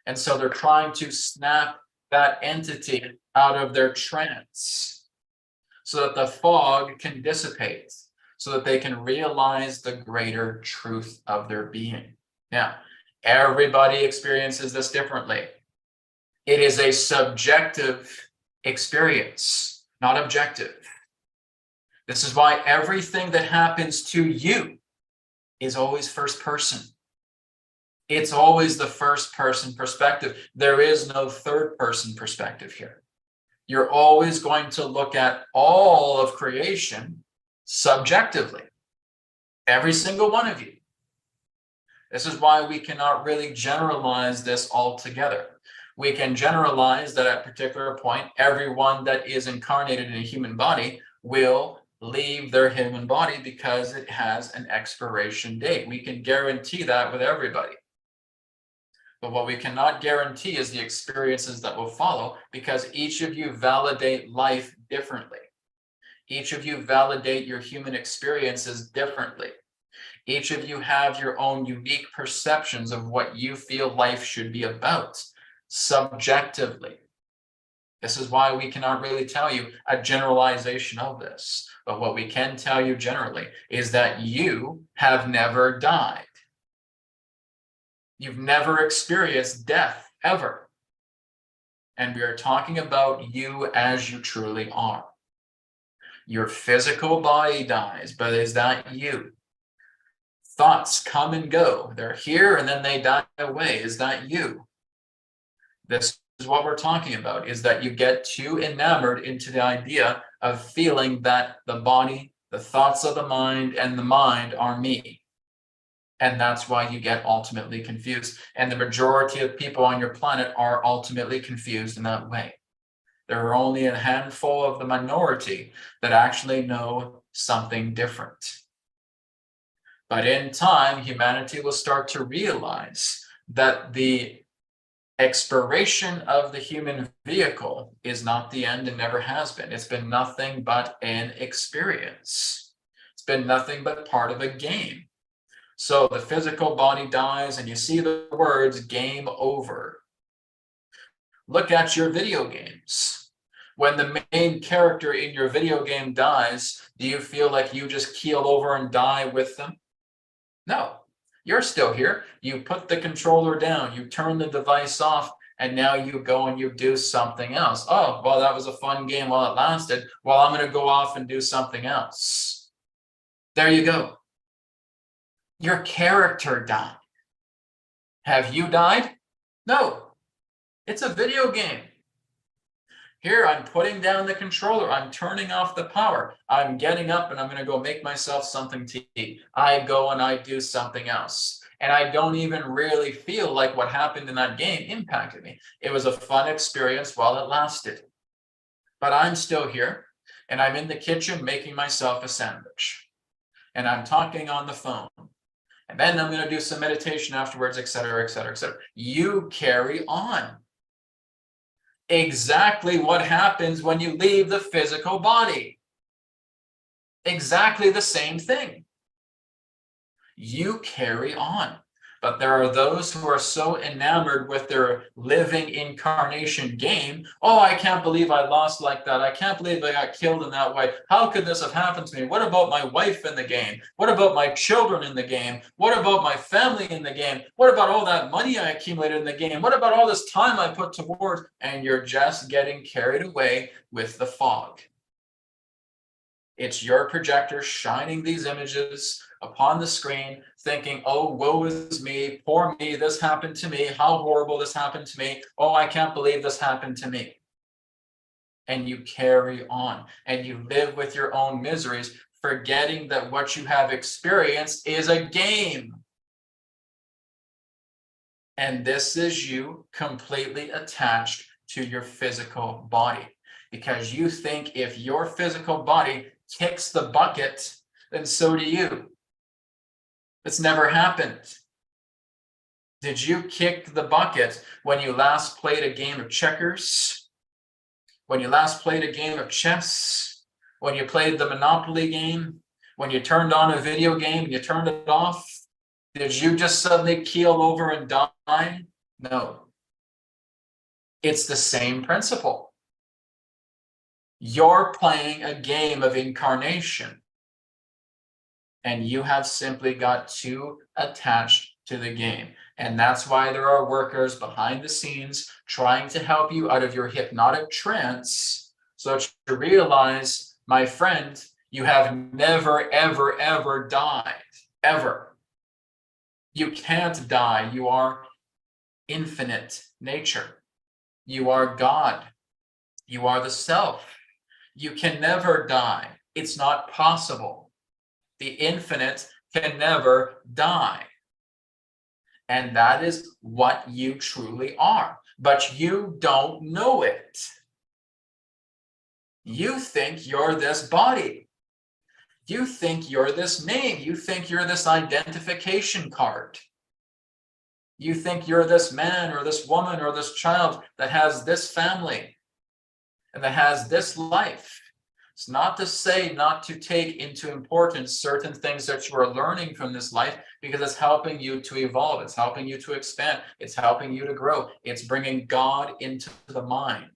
And so they're trying to snap that entity out of their trance so that the fog can dissipate, so that they can realize the greater truth of their being. Now, everybody experiences this differently. It is a subjective experience, not objective. This is why everything that happens to you is always first person. It's always the first person perspective. There is no third person perspective here. You're always going to look at all of creation subjectively. Every single one of you. This is why we cannot really generalize this altogether. We can generalize that at a particular point, everyone that is incarnated in a human body will leave their human body because it has an expiration date. We can guarantee that with everybody. But what we cannot guarantee is the experiences that will follow, because each of you validate life differently. Each of you validate your human experiences differently. Each of you have your own unique perceptions of what you feel life should be about, subjectively. This is why we cannot really tell you a generalization of this. But what we can tell you generally is that you have never died. You've never experienced death, ever. And we are talking about you as you truly are. Your physical body dies, but is that you? Thoughts come and go. They're here and then they die away. Is that you? This is what we're talking about, is that you get too enamored into the idea of feeling that the body, the thoughts of the mind, and the mind are me. And that's why you get ultimately confused. And the majority of people on your planet are ultimately confused in that way. There are only a handful of the minority that actually know something different. But in time, humanity will start to realize that the Expiration of the human vehicle is not the end and never has been. It's been nothing but an experience. It's been nothing but part of a game. So the physical body dies and you see the words game over. Look at your video games. When the main character in your video game dies, do you feel like you just keel over and die with them? No. You're still here. You put the controller down, you turn the device off, and now you go and you do something else. Oh, well, that was a fun game while it lasted. Well, I'm going to go off and do something else. There you go. Your character died. Have you died? No. It's a video game. Here, I'm putting down the controller. I'm turning off the power. I'm getting up and I'm going to go make myself something to eat. I go and I do something else. And I don't even really feel like what happened in that game impacted me. It was a fun experience while it lasted. But I'm still here and I'm in the kitchen making myself a sandwich. And I'm talking on the phone. And then I'm going to do some meditation afterwards, etc., etc., etc. You carry on. Exactly what happens when you leave the physical body. Exactly the same thing. You carry on. But there are those who are so enamored with their living incarnation game. Oh, I can't believe I lost like that. I can't believe I got killed in that way. How could this have happened to me? What about my wife in the game? What about my children in the game? What about my family in the game? What about all that money I accumulated in the game? What about all this time I put towards? And you're just getting carried away with the fog. It's your projector shining these images upon the screen, thinking, oh, woe is me, poor me, this happened to me, how horrible this happened to me, oh, I can't believe this happened to me. And you carry on, and you live with your own miseries, forgetting that what you have experienced is a game. And this is you completely attached to your physical body, because you think if your physical body kicks the bucket, then so do you. It's never happened. Did you kick the bucket when you last played a game of checkers? When you last played a game of chess? When you played the Monopoly game? When you turned on a video game and you turned it off? Did you just suddenly keel over and die? No. It's the same principle. You're playing a game of incarnation, and you have simply got too attached to the game. And that's why there are workers behind the scenes trying to help you out of your hypnotic trance, so that you realize, my friend, you have never, ever, ever died. Ever. You can't die. You are infinite nature. You are God. You are the self. You can never die. It's not possible. The infinite can never die. And that is what you truly are. But you don't know it. You think you're this body. You think you're this name. You think you're this identification card. You think you're this man or this woman or this child that has this family and that has this life. It's not to say not to take into importance certain things that you are learning from this life, because it's helping you to evolve. It's helping you to expand. It's helping you to grow. It's bringing God into the mind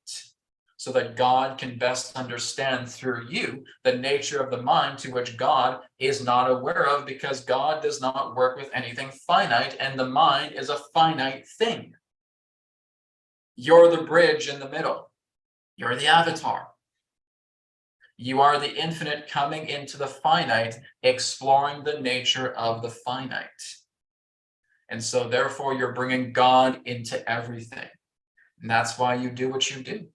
so that God can best understand through you the nature of the mind, to which God is not aware of, because God does not work with anything finite, and the mind is a finite thing. You're the bridge in the middle. You're the avatar. You are the infinite coming into the finite, exploring the nature of the finite. And so therefore you're bringing God into everything. And that's why you do what you do.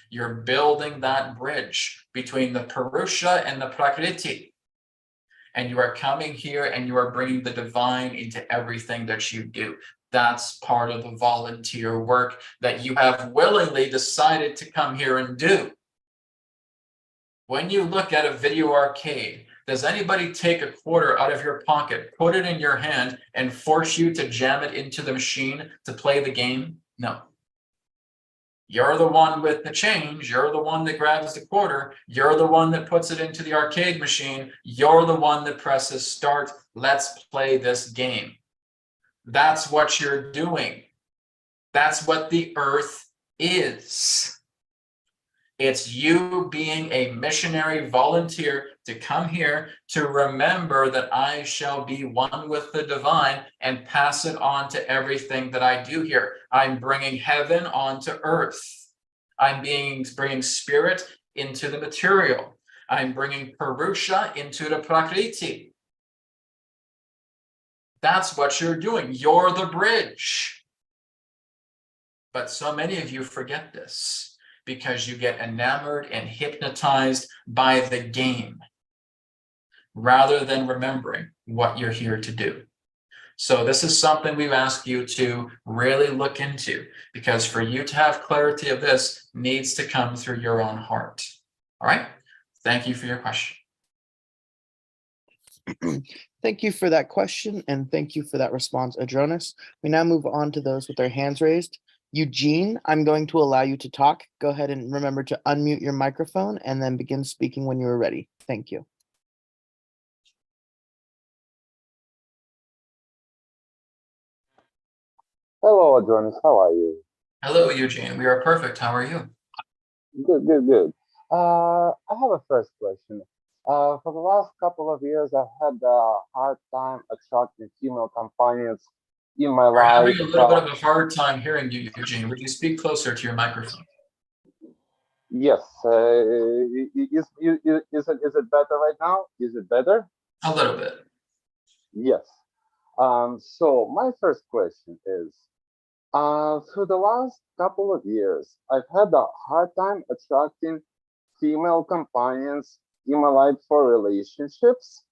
You're building that bridge between the Purusha and the Prakriti. And you are coming here and you are bringing the divine into everything that you do. That's part of the volunteer work that you have willingly decided to come here and do. When you look at a video arcade, does anybody take a quarter out of your pocket, put it in your hand, and force you to jam it into the machine to play the game? No. You're the one with the change. You're the one that grabs the quarter. You're the one that puts it into the arcade machine. You're the one that presses start. Let's play this game. That's what you're doing. That's what the earth is. It's you being a missionary volunteer to come here to remember that I shall be one with the divine and pass it on to everything that I do here. I'm bringing heaven onto earth. I'm bringing spirit into the material. I'm bringing Purusha into the Prakriti. That's what you're doing. You're the bridge. But so many of you forget this, because you get enamored and hypnotized by the game rather than remembering what you're here to do. So this is something we've asked you to really look into, because for you to have clarity of this needs to come through your own heart. All right. Thank you for your question. Thank you for that question, and thank you for that response, Adronis. We now move on to those with their hands raised. Eugene, I'm going to allow you to talk. Go ahead and remember to unmute your microphone and then begin speaking when you are ready. Thank you. Hello, Adronis. How are you? Hello, Eugene. We are perfect. How are you? Good, good, good. I have a first question. For the last couple of years, I've had a hard time attracting female companions in my We're life. having a little bit of a hard time hearing you, Eugene. Would you speak closer to your microphone? Yes. Is it better right now? Is it better? A little bit. Yes. So my first question is, through the last couple of years, I've had a hard time attracting female companions in my life for relationships.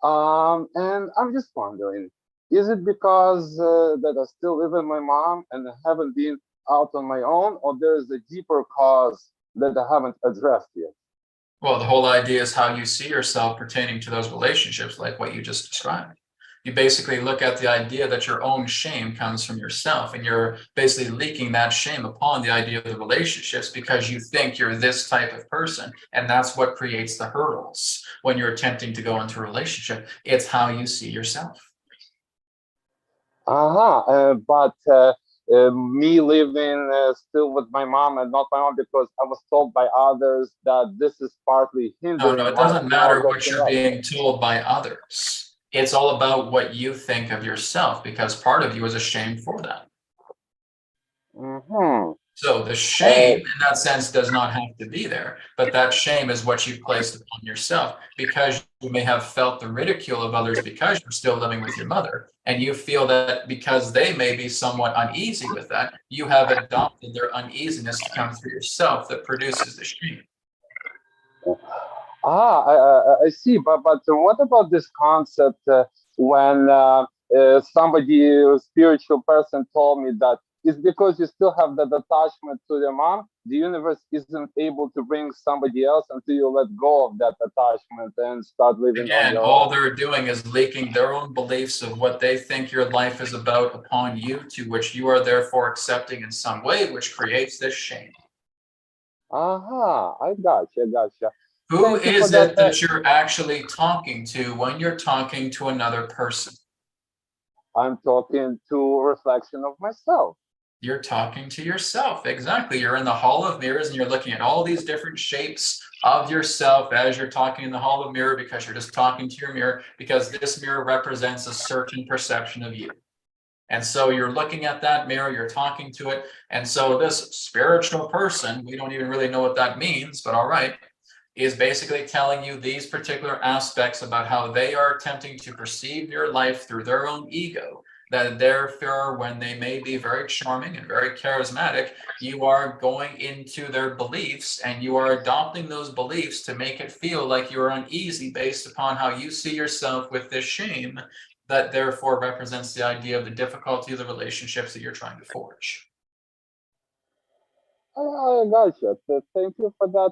And I'm just wondering, is it because that I still live with my mom and I haven't been out on my own, or there's a deeper cause that I haven't addressed yet? Well, the whole idea is how you see yourself pertaining to those relationships, like what you just described. You basically look at the idea that your own shame comes from yourself, and you're basically leaking that shame upon the idea of the relationships because you think you're this type of person. And that's what creates the hurdles when you're attempting to go into a relationship. It's how you see yourself. But me living still with my mom and not my mom because I was told by others that this is partly hindering. No, it doesn't matter what you're being told by others. It's all about what you think of yourself, because part of you is ashamed for that. So the shame in that sense does not have to be there, but that shame is what you've placed upon yourself because you may have felt the ridicule of others because you're still living with your mother. And you feel that because they may be somewhat uneasy with that, you have adopted their uneasiness to come through yourself that produces the shame. I see. But what about this concept when somebody, a spiritual person, told me that it's because you still have that attachment to your mom. The universe isn't able to bring somebody else until you let go of that attachment and start living on your all own. they're doing is leaking their own beliefs of what they think your life is about upon you, to which you are therefore accepting in some way, which creates this shame. I gotcha. Who Thank you is for it that. that you're actually talking to when you're talking to another person? I'm talking to a reflection of myself. You're talking to yourself. Exactly. You're in the hall of mirrors and you're looking at all these different shapes of yourself as you're talking in the hall of mirror, because you're just talking to your mirror, because this mirror represents a certain perception of you. And so you're looking at that mirror, you're talking to it. And so this spiritual person, we don't even really know what that means, but all right, is basically telling you these particular aspects about how they are attempting to perceive your life through their own ego, that therefore, when they may be very charming and very charismatic, you are going into their beliefs and you are adopting those beliefs to make it feel like you're uneasy based upon how you see yourself with this shame that therefore represents the idea of the difficulty of the relationships that you're trying to forge. I gotcha. Thank you for that,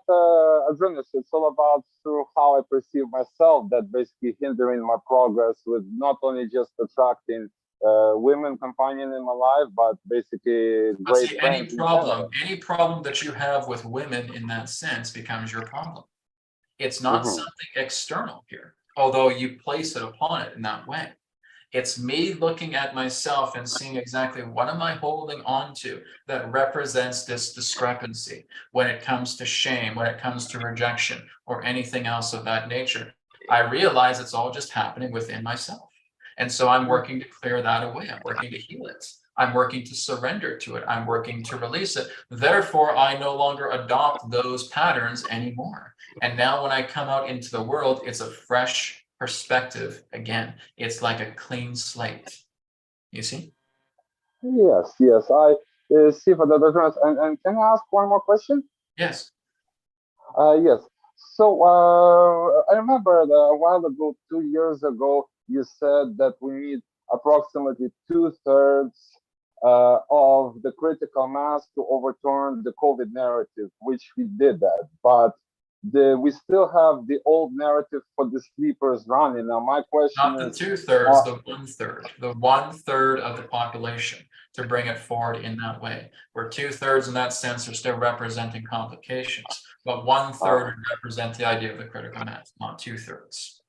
Adronis. It's all about through how I perceive myself that basically hindering my progress with not only just attracting women companion in my life, but basically But great see, friends in general. any problem that you have with women in that sense becomes your problem. It's not Mhm. something external here, although you place it upon it in that way. It's me looking at myself and seeing exactly what am I holding on to that represents this discrepancy when it comes to shame, when it comes to rejection, or anything else of that nature. I realize it's all just happening within myself. And so I'm working to clear that away. I'm working to heal it. I'm working to surrender to it. I'm working to release it. Therefore, I no longer adopt those patterns anymore. And now when I come out into the world, it's a fresh perspective again. It's like a clean slate. You see? Yes, yes, I see for the difference. And can I ask one more question? Yes. Yes. So I remember that a while ago, 2 years ago, you said that we need approximately two-thirds of the critical mass to overturn the COVID narrative, which we did that. But we still have the old narrative for the sleepers running. Now, my question Not the is, 2/3, the 1/3, the 1/3 of the population to bring it forward in that way. Where 2/3 in that sense are still representing complications, but 1/3 would represent the idea of the critical mass, not 2/3.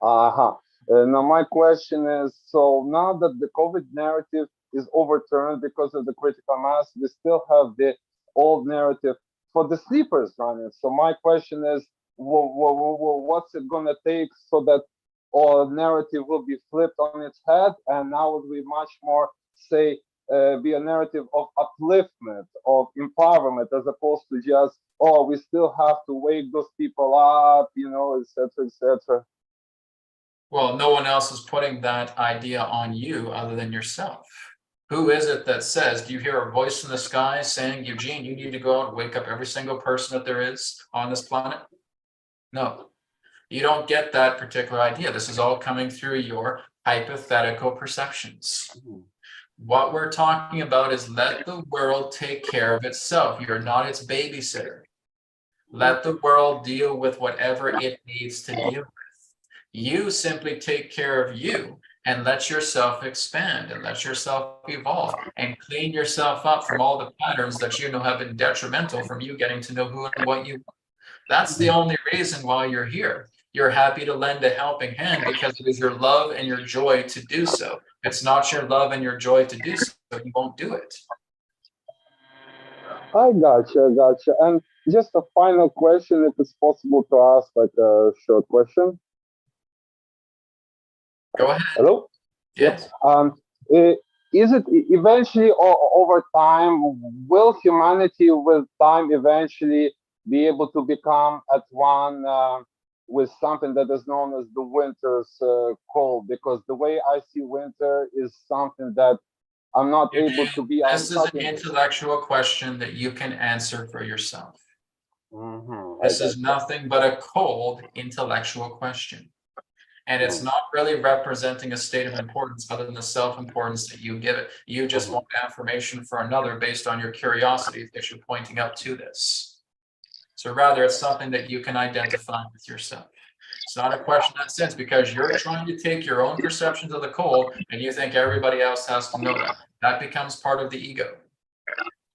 uh-huh. Now, my question is, so now that the COVID narrative is overturned because of the critical mass, we still have the old narrative for the sleepers running. So my question is, what's it gonna take so that our narrative will be flipped on its head, and now it will be much more, say, be a narrative of upliftment, of empowerment, as opposed to just, oh, we still have to wake those people up, you know, etc., etc. Well, no one else is putting that idea on you other than yourself. Who is it that says, do you hear a voice in the sky saying, Eugene, you need to go out and wake up every single person that there is on this planet? No, you don't get that particular idea. This is all coming through your hypothetical perceptions. What we're talking about is let the world take care of itself. You're not its babysitter. Let the world deal with whatever it needs to deal with. You simply take care of you and let yourself expand and let yourself evolve and clean yourself up from all the patterns that you know have been detrimental from you getting to know who and what you want. That's the only reason why you're here. You're happy to lend a helping hand because it is your love and your joy to do so. If it's not your love and your joy to do so, you won't do it. I gotcha. And just a final question, if it's possible to ask like a short question. Go ahead. Hello? Yes. Is it eventually or over time, will humanity with time eventually be able to become at one with something that is known as the winter's cold? Because the way I see winter is something that I'm not able to be This is outside. an intellectual question that you can answer for yourself. Mm-hmm, This is nothing but a cold intellectual question. And it's not really representing a state of importance other than the self-importance that you give it. You just want affirmation for another based on your curiosity that you're pointing out to this. So rather, it's something that you can identify with yourself. It's not a question in that sense because you're trying to take your own perceptions of the cold and you think everybody else has to know that. That becomes part of the ego.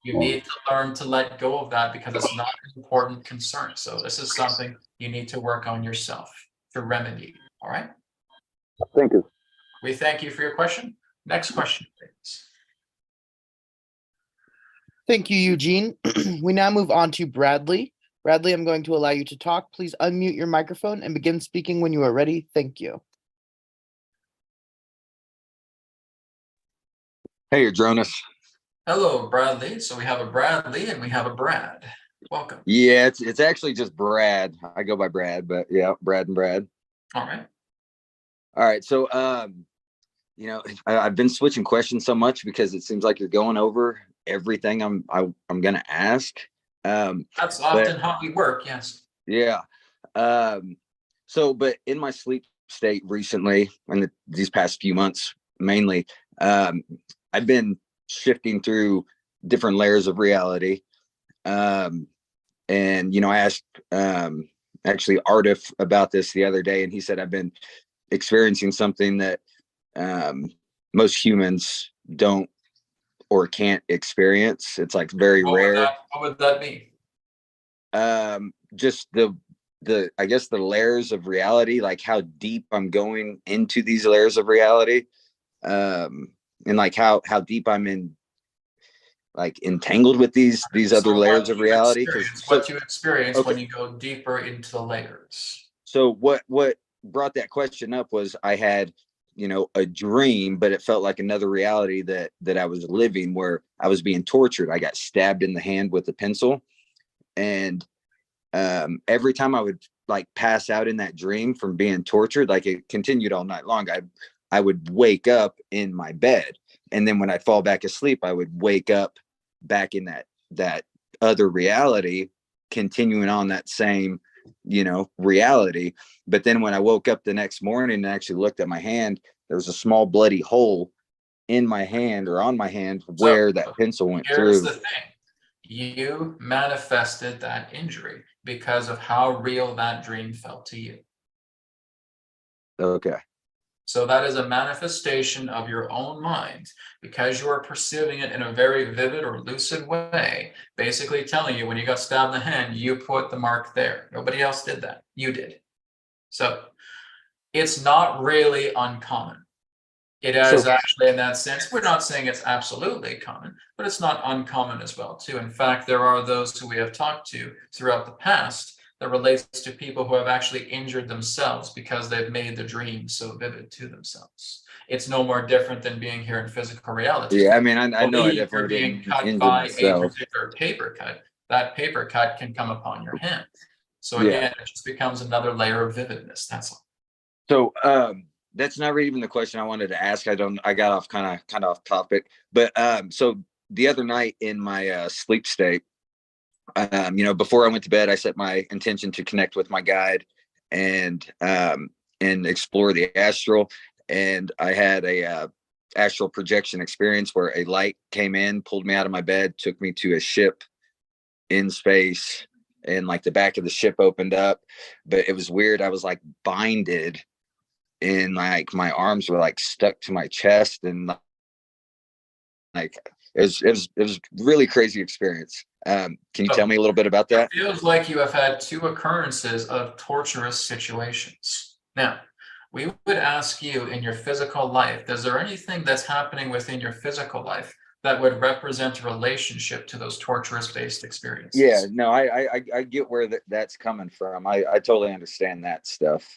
You need to learn to let go of that because it's not an important concern. So this is something you need to work on yourself to remedy. All right. Thank you. We thank you for your question. Next question, please. Thank you, Eugene. We now move on to Bradley. Bradley, I'm going to allow you to talk. Please unmute your microphone and begin speaking when you are ready. Thank you. Hey, Adronis. Hello, Bradley. So we have a Bradley and we have a Brad. Welcome. Yeah, it's actually just Brad. I go by Brad, but yeah, Brad and Brad. All right. All right. So, I've been switching questions so much because it seems like you're going over everything I'm going to ask. That's often how we work. Yes. Yeah. But in my sleep state recently, and these past few months mainly, I've been shifting through different layers of reality. And I asked actually Artif about this the other day, and he said I've been experiencing something that most humans don't or can't experience. It's like very rare. What would that be? Just the I guess the layers of reality, like how deep I'm going into these layers of reality, and like how deep I'm in, like entangled with these other layers of reality. Because what you experience when you go deeper into the layers. So what brought that question up was I had, you know, a dream, but it felt like another reality that I was living, where I was being tortured. I got stabbed in the hand with a pencil, and every time I would like pass out in that dream from being tortured, like it continued all night long, I would wake up in my bed, and then when I fall back asleep, I would wake up back in that other reality, continuing on that same, you know, reality. But then when I woke up the next morning and actually looked at my hand, there was a small bloody hole in my hand, or on my hand, where that pencil went through. Here's the thing. You manifested that injury because of how real that dream felt to you. Okay. So that is a manifestation of your own mind, because you are perceiving it in a very vivid or lucid way, basically telling you when you got stabbed in the hand, you put the mark there. Nobody else did that. You did. So it's not really uncommon. It is actually, in that sense, we're not saying it's absolutely common, but it's not uncommon as well, too. In fact, there are those who we have talked to throughout the past that relates to people who have actually injured themselves because they've made the dream so vivid to themselves. It's no more different than being here in physical reality. Yeah, I mean, I know I definitely being didn't cut injure by myself. a particular paper cut. That paper cut can come upon your hand. So again, it just becomes another layer of vividness. That's all. So that's not really even the question I wanted to ask. I got off kind of off topic, but so the other night in my sleep state, you know, before I went to bed, I set my intention to connect with my guide and explore the astral. And I had a astral projection experience where a light came in, pulled me out of my bed, took me to a ship in space, and like the back of the ship opened up, but it was weird. I was like binded, and like my arms were like stuck to my chest, and like it was really crazy experience. Can you tell me a little bit about that? It feels like you have had two occurrences of torturous situations. Now, we would ask you, in your physical life, is there anything that's happening within your physical life that would represent a relationship to those torturous based experiences? Yeah, no, I get where that's coming from. I totally understand that stuff.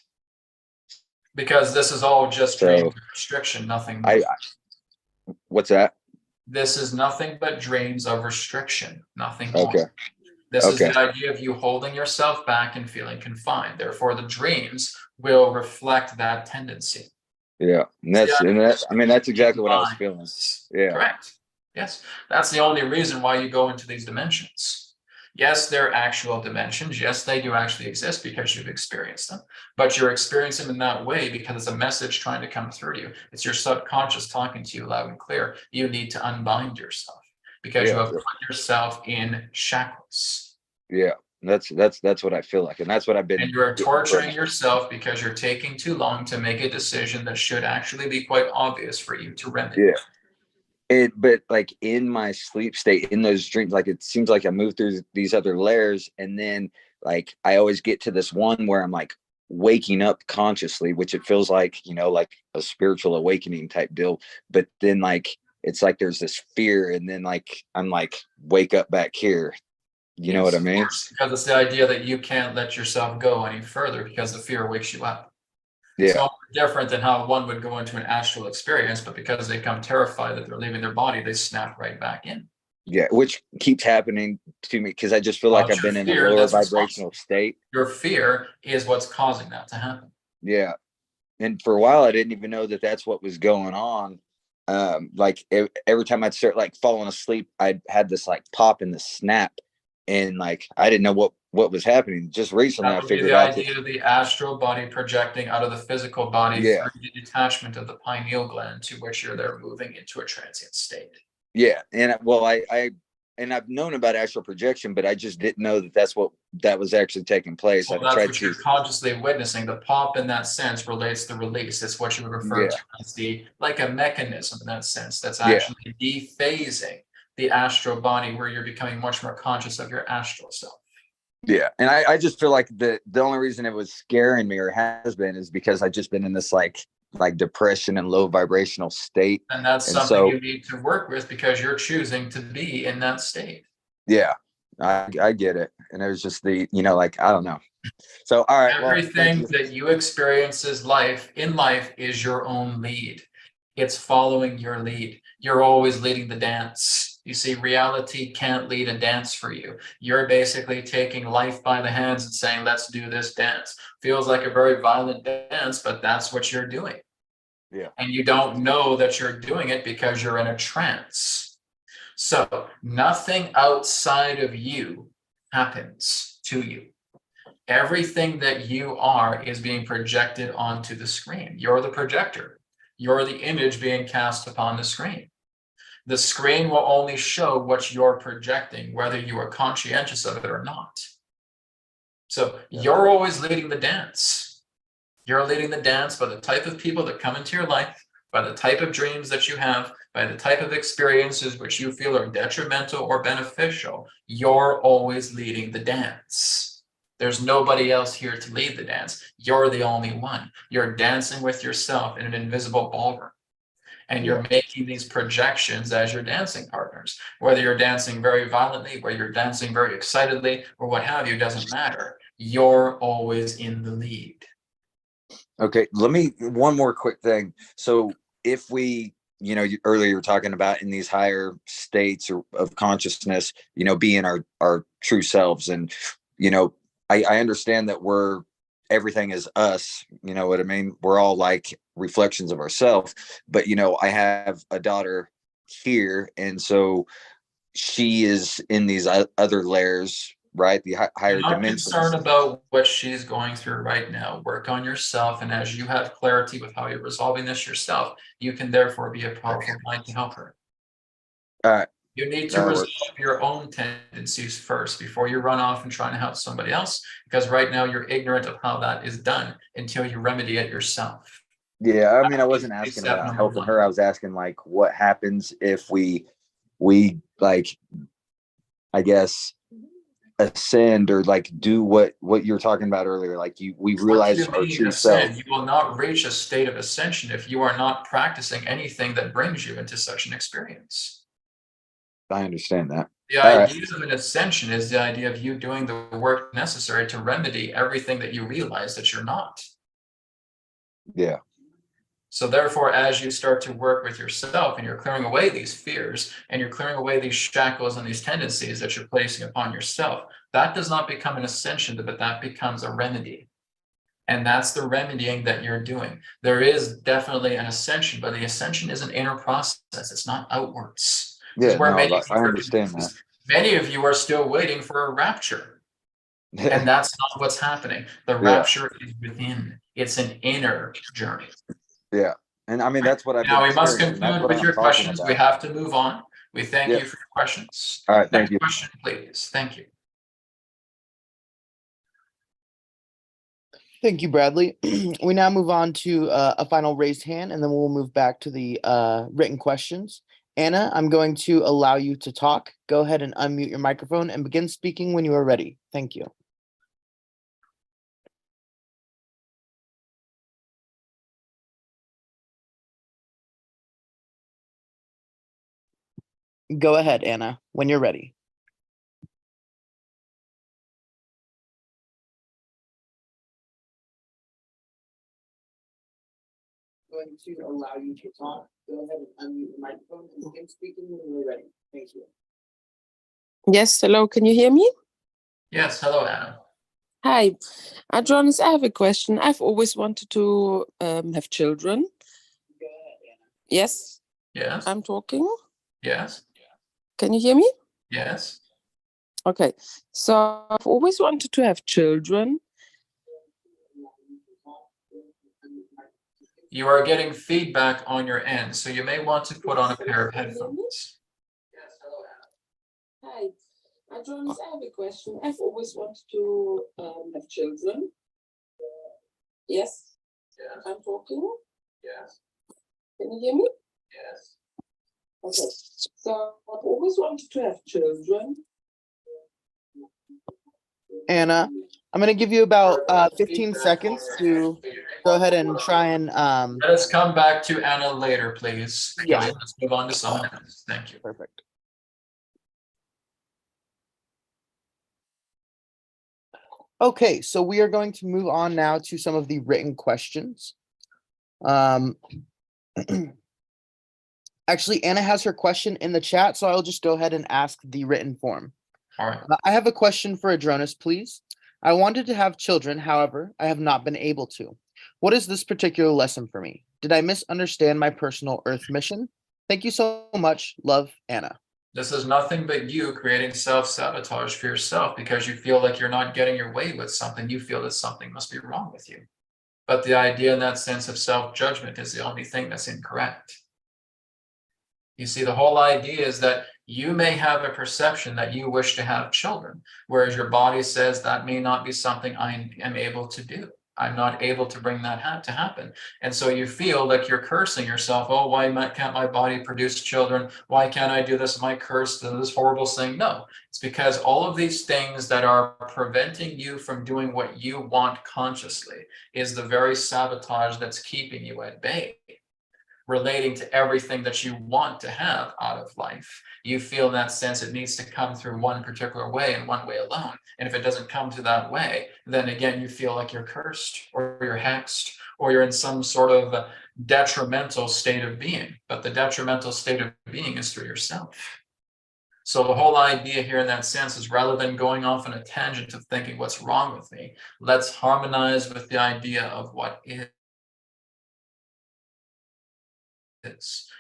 Because this is all just dreams of restriction, nothing more. What's that? This is nothing but dreams of restriction, nothing more. Okay. This is the idea of you holding yourself back and feeling confined. Therefore, the dreams will reflect that tendency. Yeah, and that's I mean, that's exactly what I was feeling. Yeah. Correct. Yes, that's the only reason why you go into these dimensions. Yes, they're actual dimensions. Yes, they do actually exist because you've experienced them, but you're experiencing them in that way because it's a message trying to come through to you. It's your subconscious talking to you loud and clear. You need to unbind yourself because you have put yourself in shackles. Yeah, that's what I feel like, and that's what I've been. And you're torturing yourself because you're taking too long to make a decision that should actually be quite obvious for you to remedy. Yeah. But like in my sleep state, in those dreams, like it seems like I move through these other layers, and then like I always get to this one where I'm like waking up consciously, which it feels like, you know, like a spiritual awakening type deal. But then like it's like there's this fear, and then like I'm like wake up back here. You know what I mean? Because it's the idea that you can't let yourself go any further because the fear wakes you up. Yeah. It's no different than how one would go into an astral experience, but because they become terrified that they're leaving their body, they snap right back in. Yeah, which keeps happening to me because I just feel like I've been in a lower vibrational state. Your fear is what's causing that to happen. Yeah. And for a while, I didn't even know that that's what was going on. Like every time I'd start like falling asleep, I'd had this like pop and the snap, and like I didn't know what was happening. Just recently, I figured out the idea of the astral body projecting out of the physical body through the detachment of the pineal gland, to which you're there moving into a transient state. Yeah, and well, I've known about astral projection, but I just didn't know that that's what that was actually taking place. Well, I've that's tried what to, you're consciously witnessing. The pop in that sense relates to release. It's what you would refer Yeah. to as like a mechanism in that sense. That's Yeah. actually dephasing the astral body, where you're becoming much more conscious of your astral self. yeah. And I just feel like the only reason it was scaring me, or has been, is because I've just been in this like depression and low vibrational state. And that's And something so, you need to work with, because you're choosing to be in that state. yeah, I get it. And it was just the, like, I don't know. So, all right. Well, thank Everything you. that you experience in life is your own lead. It's following your lead. You're always leading the dance. You see, reality can't lead a dance for you. You're basically taking life by the hands and saying, let's do this dance. Feels like a very violent dance, but that's what you're doing. Yeah. And you don't know that you're doing it because you're in a trance. So nothing outside of you happens to you. Everything that you are is being projected onto the screen. You're the projector. You're the image being cast upon the screen. The screen will only show what you're projecting, whether you are conscientious of it or not. So you're always leading the dance. You're leading the dance by the type of people that come into your life, by the type of dreams that you have, by the type of experiences which you feel are detrimental or beneficial. You're always leading the dance. There's nobody else here to lead the dance. You're the only one. You're dancing with yourself in an invisible ballroom. And you're making these projections as your dancing partners. Whether you're dancing very violently, whether you're dancing very excitedly, or what have you, doesn't matter. You're always in the lead. Okay, one more quick thing. So if we, earlier you were talking about in these higher states of consciousness, being our true selves. And, I understand that everything is us, you know what I mean? We're all like reflections of ourselves. But, I have a daughter here. And so she is in these other layers, right? The higher I'm not dimensions. concerned about what she's going through right now. Work on yourself, and as you have clarity with how you're resolving this yourself, you can therefore be a powerful mind to help her. All right. You need to resolve your own tendencies first before you run off and trying to help somebody else, because right now you're ignorant of how that is done until you remedy it yourself. Yeah, I mean, I wasn't asking about helping her. I was asking like, what happens if we like, I guess, ascend, or like do what you were talking about earlier. Like we realize our true self. You will not reach a state of ascension if you are not practicing anything that brings you into such an experience. I understand that. The idea of an ascension is the idea of you doing the work necessary to remedy everything that you realize that you're not. Yeah. So therefore, as you start to work with yourself and you're clearing away these fears and you're clearing away these shackles and these tendencies that you're placing upon yourself, that does not become an ascension, but that becomes a remedy. And that's the remedying that you're doing. There is definitely an ascension, but the ascension is an inner process. It's not outwards. Yeah, no, I understand that. Many of you are still waiting for a rapture. And that's not what's happening. The rapture is within. It's an inner journey. Yeah. And I mean, that's what I've been. Now we must conclude with your questions. We have to move on. We thank you for your questions. All right, thank you. Next question, please. Thank you. Thank you, Bradley. We now move on to a final raised hand, and then we'll move back to the written questions. Anna, I'm going to allow you to talk. Go ahead and unmute your microphone and begin speaking when you are ready. Thank you. Go ahead, Anna, when you're ready. Going to allow you to talk. Go ahead and unmute your microphone and begin speaking when you're ready. Thank you. Yes, hello, can you hear me? Yes, hello, Anna. Hi, Adronis, I have a question. I've always wanted to have children. Go ahead, Anna. Yes? Yes. I'm talking. Yes. Can you hear me? Yes. Okay, so I've always wanted to have children. You are getting feedback on your end, so you may want to put on a pair of headphones. Yes, hello, Anna. Hi. Adronis, I have a question. I've always wanted to have children. Yes. Yes. I'm talking. Yes. Can you hear me? Yes. Okay. So I've always wanted to have children. Anna, I'm going to give you about 15 seconds to go ahead and try and Let us come back to Anna later, please. Yeah. Kelly, let's move on to someone else. Thank you. perfect. Okay, so we are going to move on now to some of the written questions. Actually, Anna has her question in the chat, so I'll just go ahead and ask the written form. All right. I have a question for Adronis, please. I wanted to have children, however, I have not been able to. What is this particular lesson for me? Did I misunderstand my personal Earth mission? Thank you so much. Love, Anna. This is nothing but you creating self-sabotage for yourself because you feel like you're not getting your way with something. You feel that something must be wrong with you. But the idea in that sense of self-judgment is the only thing that's incorrect. You see, the whole idea is that you may have a perception that you wish to have children, whereas your body says that may not be something I am able to do. I'm not able to bring that to happen. And so you feel like you're cursing yourself. Oh, why can't my body produce children? Why can't I do this? Am I cursed? This horrible thing? No, it's because all of these things that are preventing you from doing what you want consciously is the very sabotage that's keeping you at bay. Relating to everything that you want to have out of life. You feel in that sense it needs to come through one particular way and one way alone. And if it doesn't come to that way, then again, you feel like you're cursed or you're hexed or you're in some sort of detrimental state of being. But the detrimental state of being is through yourself. So the whole idea here in that sense is rather than going off on a tangent of thinking what's wrong with me, let's harmonize with the idea of what is.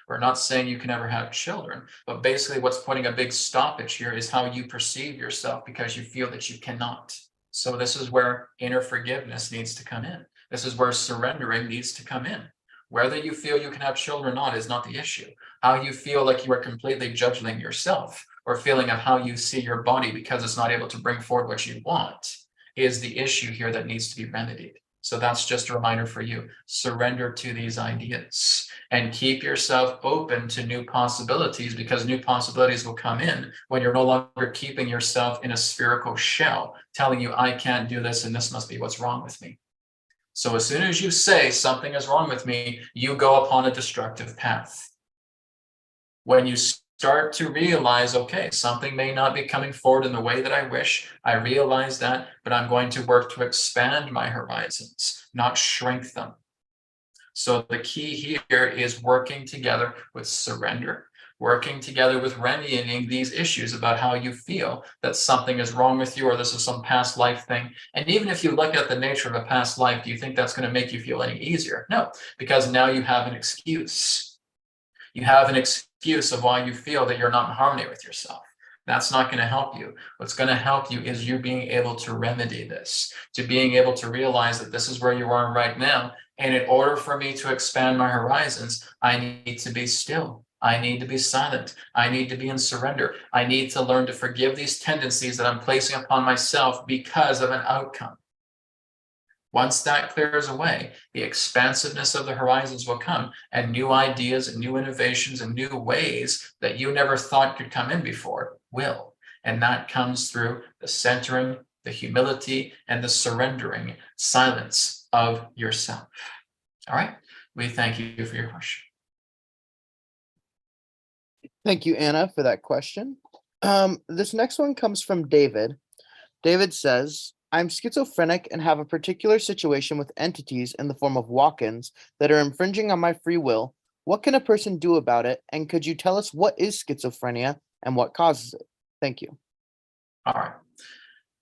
We're not saying you can never have children, but basically what's putting a big stoppage here is how you perceive yourself because you feel that you cannot. So this is where inner forgiveness needs to come in. This is where surrendering needs to come in. Whether you feel you can have children or not is not the issue. How you feel like you are completely judging yourself or feeling of how you see your body because it's not able to bring forward what you want is the issue here that needs to be remedied. So that's just a reminder for you. Surrender to these ideas and keep yourself open to new possibilities because new possibilities will come in when you're no longer keeping yourself in a spherical shell, telling you, I can't do this and this must be what's wrong with me. So as soon as you say something is wrong with me, you go upon a destructive path. When you start to realize, okay, something may not be coming forward in the way that I wish. I realize that, but I'm going to work to expand my horizons, not shrink them. So the key here is working together with surrender, working together with remedying these issues about how you feel that something is wrong with you or this is some past life thing. And even if you look at the nature of a past life, do you think that's going to make you feel any easier? No, because now you have an excuse. You have an excuse of why you feel that you're not in harmony with yourself. That's not going to help you. What's going to help you is you being able to remedy this, to being able to realize that this is where you are right now. And in order for me to expand my horizons, I need to be still. I need to be silent. I need to be in surrender. I need to learn to forgive these tendencies that I'm placing upon myself because of an outcome. Once that clears away, the expansiveness of the horizons will come and new ideas and new innovations and new ways that you never thought could come in before will. And that comes through the centering, the humility, and the surrendering silence of yourself. All right. We thank you for your question. Thank you, Anna, for that question. This next one comes from David. David says, I'm schizophrenic and have a particular situation with entities in the form of walk-ins that are infringing on my free will. What can a person do about it? And could you tell us what is schizophrenia and what causes it? Thank you. All right.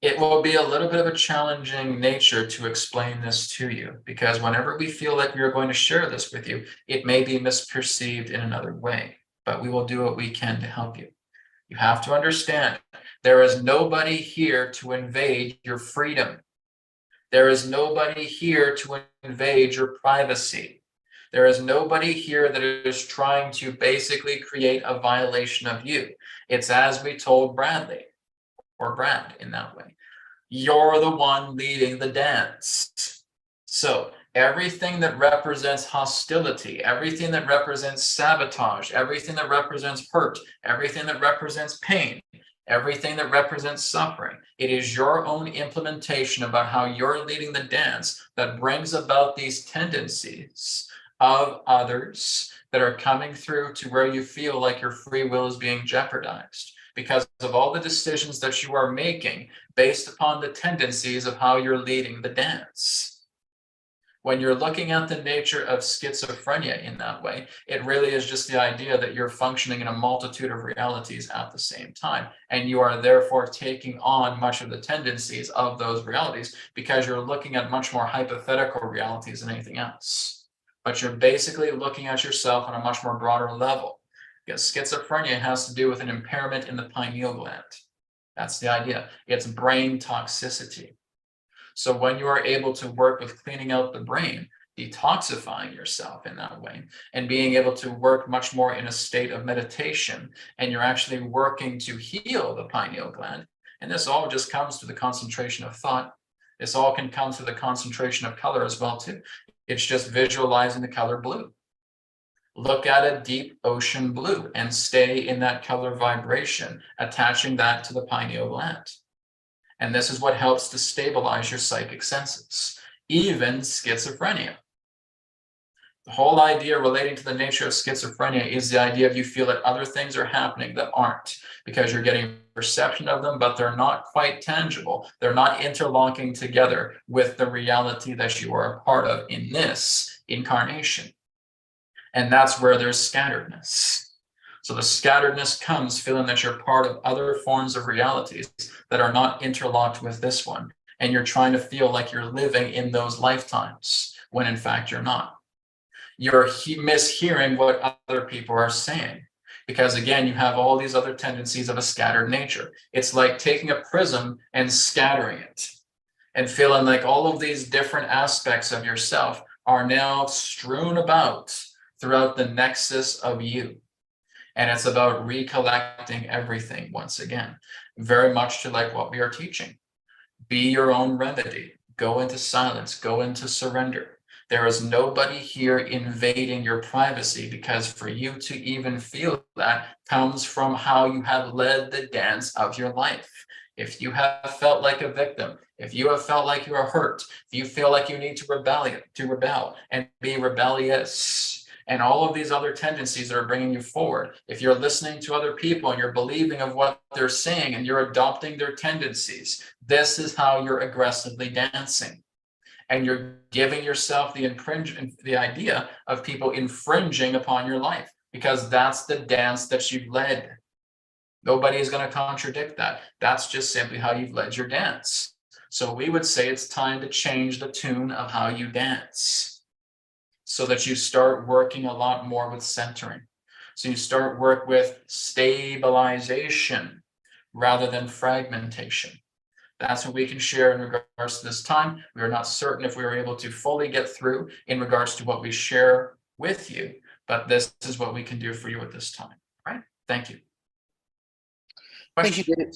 It will be a little bit of a challenging nature to explain this to you because whenever we feel like we are going to share this with you, it may be misperceived in another way, but we will do what we can to help you. You have to understand, there is nobody here to invade your freedom. There is nobody here to invade your privacy. There is nobody here that is trying to basically create a violation of you. It's as we told Bradley. or Brad in that way. You're the one leading the dance. So everything that represents hostility, everything that represents sabotage, everything that represents hurt, everything that represents pain, everything that represents suffering, it is your own implementation about how you're leading the dance that brings about these tendencies of others that are coming through to where you feel like your free will is being jeopardized because of all the decisions that you are making based upon the tendencies of how you're leading the dance. When you're looking at the nature of schizophrenia in that way, it really is just the idea that you're functioning in a multitude of realities at the same time. And you are therefore taking on much of the tendencies of those realities because you're looking at much more hypothetical realities than anything else. But you're basically looking at yourself on a much more broader level. Because schizophrenia has to do with an impairment in the pineal gland. That's the idea. It's brain toxicity. So when you are able to work with cleaning out the brain, detoxifying yourself in that way, and being able to work much more in a state of meditation, and you're actually working to heal the pineal gland, and this all just comes to the concentration of thought. This all can come to the concentration of color as well too. It's just visualizing the color blue. Look at a deep ocean blue and stay in that color vibration, attaching that to the pineal gland. And this is what helps to stabilize your psychic senses, even schizophrenia. The whole idea relating to the nature of schizophrenia is the idea of you feel that other things are happening that aren't, because you're getting perception of them, but they're not quite tangible. They're not interlocking together with the reality that you are a part of in this incarnation. And that's where there's scatteredness. So the scatteredness comes feeling that you're part of other forms of realities that are not interlocked with this one. And you're trying to feel like you're living in those lifetimes when in fact you're not. You're mishearing what other people are saying. Because again, you have all these other tendencies of a scattered nature. It's like taking a prism and scattering it and feeling like all of these different aspects of yourself are now strewn about throughout the nexus of you. And it's about recollecting everything once again, very much to like what we are teaching. Be your own remedy. Go into silence. Go into surrender. There is nobody here invading your privacy, because for you to even feel that comes from how you have led the dance of your life. If you have felt like a victim, if you have felt like you are hurt, if you feel like you need to rebel and be rebellious, and all of these other tendencies that are bringing you forward, if you're listening to other people and you're believing of what they're saying and you're adopting their tendencies, this is how you're aggressively dancing. And you're giving yourself the idea of people infringing upon your life, because that's the dance that you've led. Nobody is going to contradict that. That's just simply how you've led your dance. So we would say it's time to change the tune of how you dance, so that you start working a lot more with centering. So you start work with stabilization rather than fragmentation. That's what we can share in regards to this time. We are not certain if we were able to fully get through in regards to what we share with you, but this is what we can do for you at this time. All right? Thank you. Thank you, David.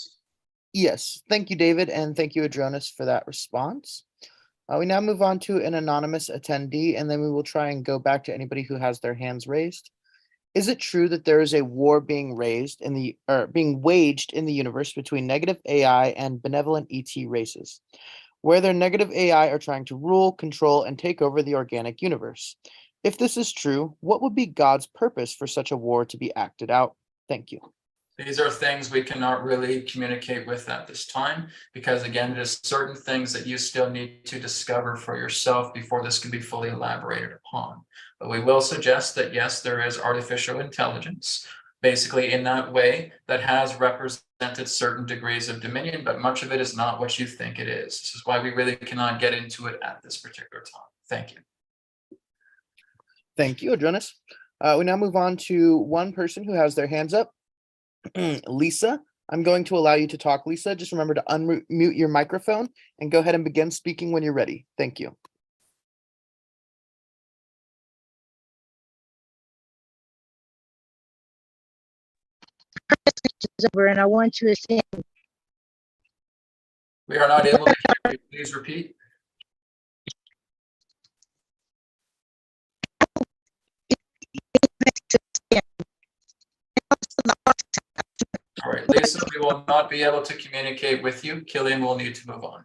Yes, thank you, David, and thank you, Adronis, for that response. We now move on to an anonymous attendee, and then we will try and go back to anybody who has their hands raised. Is it true that there is a war being waged in the universe between negative AI and benevolent ET races, where their negative AI are trying to rule, control, and take over the organic universe? If this is true, what would be God's purpose for such a war to be acted out? Thank you. These are things we cannot really communicate with at this time, because again, it is certain things that you still need to discover for yourself before this can be fully elaborated upon. But we will suggest that yes, there is artificial intelligence, basically in that way, that has represented certain degrees of dominion, but much of it is not what you think it is. This is why we really cannot get into it at this particular time. Thank you. Thank you, Adronis. We now move on to one person who has their hands up. Lisa, I'm going to allow you to talk, Lisa. Just remember to unmute your microphone and go ahead and begin speaking when you're ready. Thank you. Over, and I want to ascend We are not able to hear you. Please repeat. All right, Lisa, we will not be able to communicate with you. Killian will need to move on.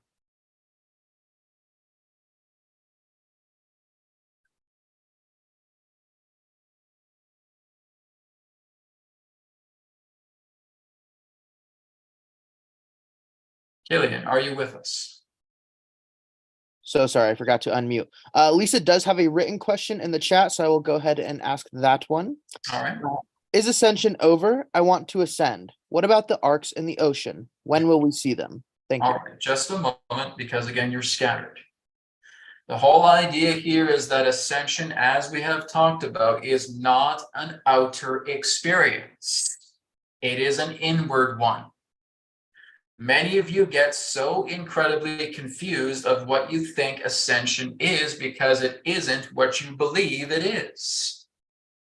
Killian, are you with us? So sorry, I forgot to unmute. Lisa does have a written question in the chat, so I will go ahead and ask that one. All right. Is Ascension over? I want to ascend. What about the arcs in the ocean? When will we see them? Thank you. All right, just a moment, because again, you're scattered. The whole idea here is that ascension, as we have talked about, is not an outer experience. It is an inward one. Many of you get so incredibly confused of what you think ascension is because it isn't what you believe it is.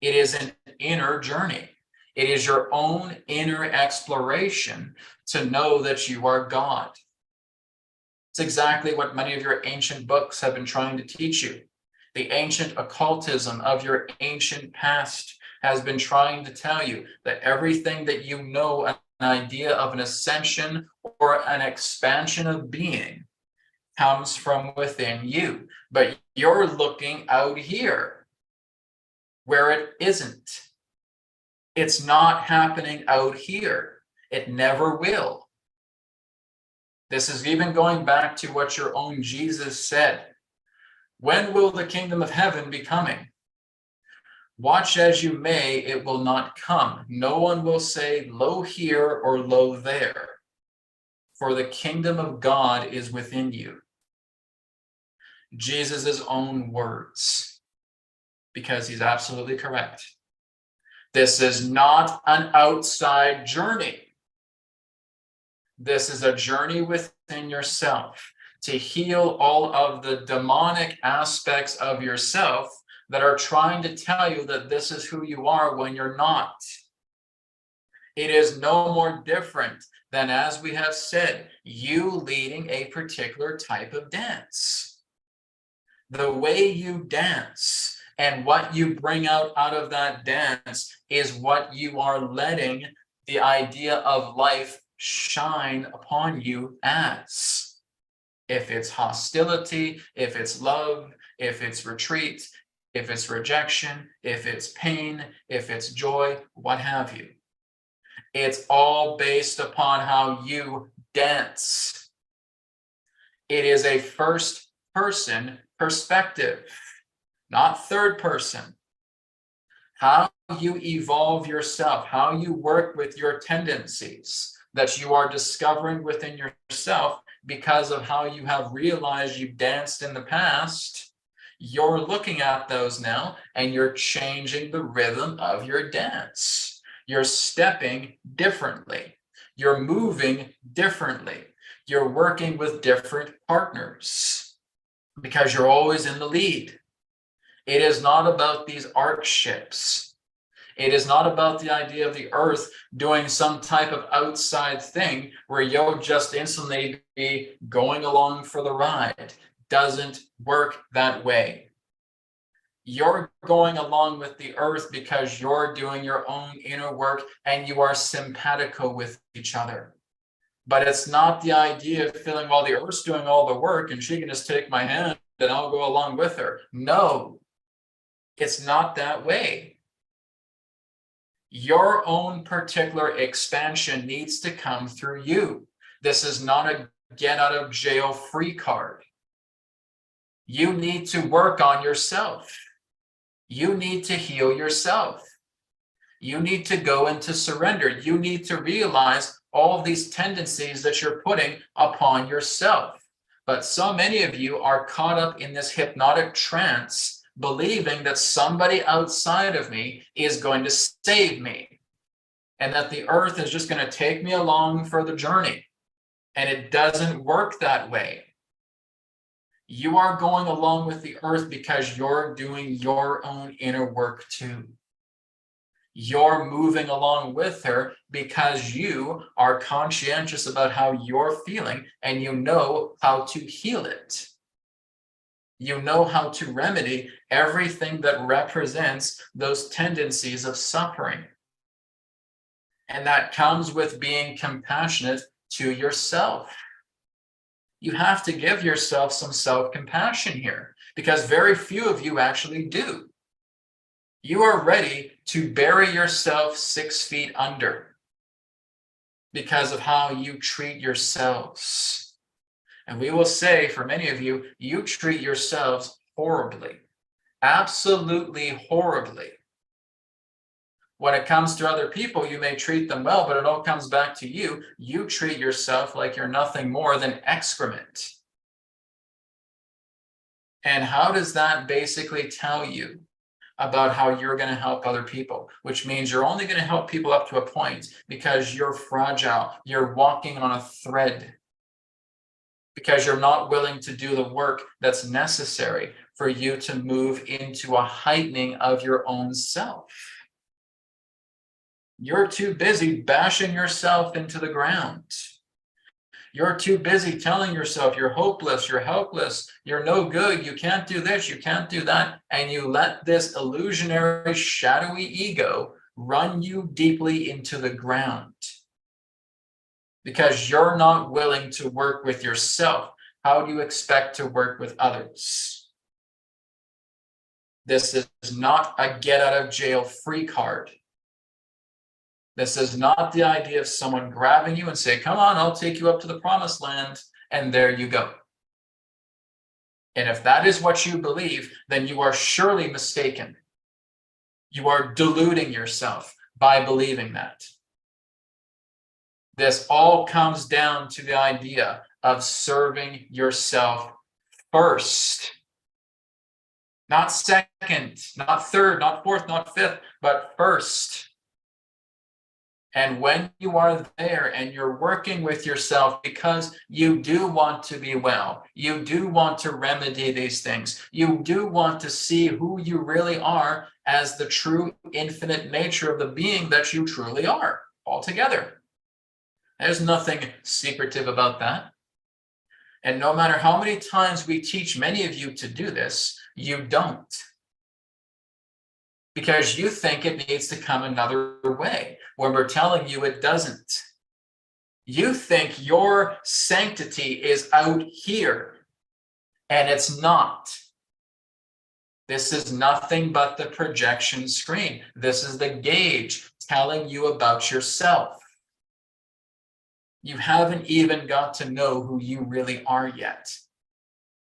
It is an inner journey. It is your own inner exploration to know that you are God. It's exactly what many of your ancient books have been trying to teach you. The ancient occultism of your ancient past has been trying to tell you that everything that you know, an idea of an ascension or an expansion of being, comes from within you. But you're looking out here where it isn't. It's not happening out here. It never will. This is even going back to what your own Jesus said. When will the kingdom of heaven be coming? Watch as you may, it will not come. No one will say, lo here or lo there. For the kingdom of God is within you. Jesus' own words, because he's absolutely correct. This is not an outside journey. This is a journey within yourself to heal all of the demonic aspects of yourself that are trying to tell you that this is who you are when you're not. It is no more different than, as we have said, you leading a particular type of dance. The way you dance and what you bring out of that dance is what you are letting the idea of life shine upon you as. If it's hostility, if it's love, if it's retreat, if it's rejection, if it's pain, if it's joy, what have you. It's all based upon how you dance. It is a first person perspective, not third person. How you evolve yourself, how you work with your tendencies that you are discovering within yourself because of how you have realized you danced in the past. You're looking at those now and you're changing the rhythm of your dance. You're stepping differently. You're moving differently. You're working with different partners because you're always in the lead. It is not about these arc ships. It is not about the idea of the earth doing some type of outside thing where you'll just instantly be going along for the ride. Doesn't work that way. You're going along with the earth because you're doing your own inner work and you are simpatico with each other. But it's not the idea of feeling, well, the earth's doing all the work and she can just take my hand and I'll go along with her. No, it's not that way. Your own particular expansion needs to come through you. This is not a get out of jail free card. You need to work on yourself. You need to heal yourself. You need to go into surrender. You need to realize all of these tendencies that you're putting upon yourself. But so many of you are caught up in this hypnotic trance, believing that somebody outside of me is going to save me and that the earth is just going to take me along for the journey. And it doesn't work that way. You are going along with the earth because you're doing your own inner work too. You're moving along with her because you are conscientious about how you're feeling and you know how to heal it. You know how to remedy everything that represents those tendencies of suffering. And that comes with being compassionate to yourself. You have to give yourself some self-compassion here, because very few of you actually do. You are ready to bury yourself 6 feet under because of how you treat yourselves. And we will say, for many of you, you treat yourselves horribly, absolutely horribly. When it comes to other people, you may treat them well, but it all comes back to you. You treat yourself like you're nothing more than excrement. And how does that basically tell you about how you're going to help other people? Which means you're only going to help people up to a point because you're fragile. You're walking on a thread. Because you're not willing to do the work that's necessary for you to move into a heightening of your own self. You're too busy bashing yourself into the ground. You're too busy telling yourself you're hopeless, you're helpless, you're no good, you can't do this, you can't do that, and you let this illusionary, shadowy ego run you deeply into the ground. Because you're not willing to work with yourself. How do you expect to work with others? This is not a get out of jail free card. This is not the idea of someone grabbing you and say, come on, I'll take you up to the promised land, and there you go. And if that is what you believe, then you are surely mistaken. You are deluding yourself by believing that. This all comes down to the idea of serving yourself first. Not second, not third, not fourth, not fifth, but first. And when you are there and you're working with yourself because you do want to be well, you do want to remedy these things, you do want to see who you really are as the true infinite nature of the being that you truly are altogether. There's nothing secretive about that. And no matter how many times we teach many of you to do this, you don't. Because you think it needs to come another way, when we're telling you it doesn't. You think your sanctity is out here, and it's not. This is nothing but the projection screen. This is the gauge telling you about yourself. You haven't even got to know who you really are yet.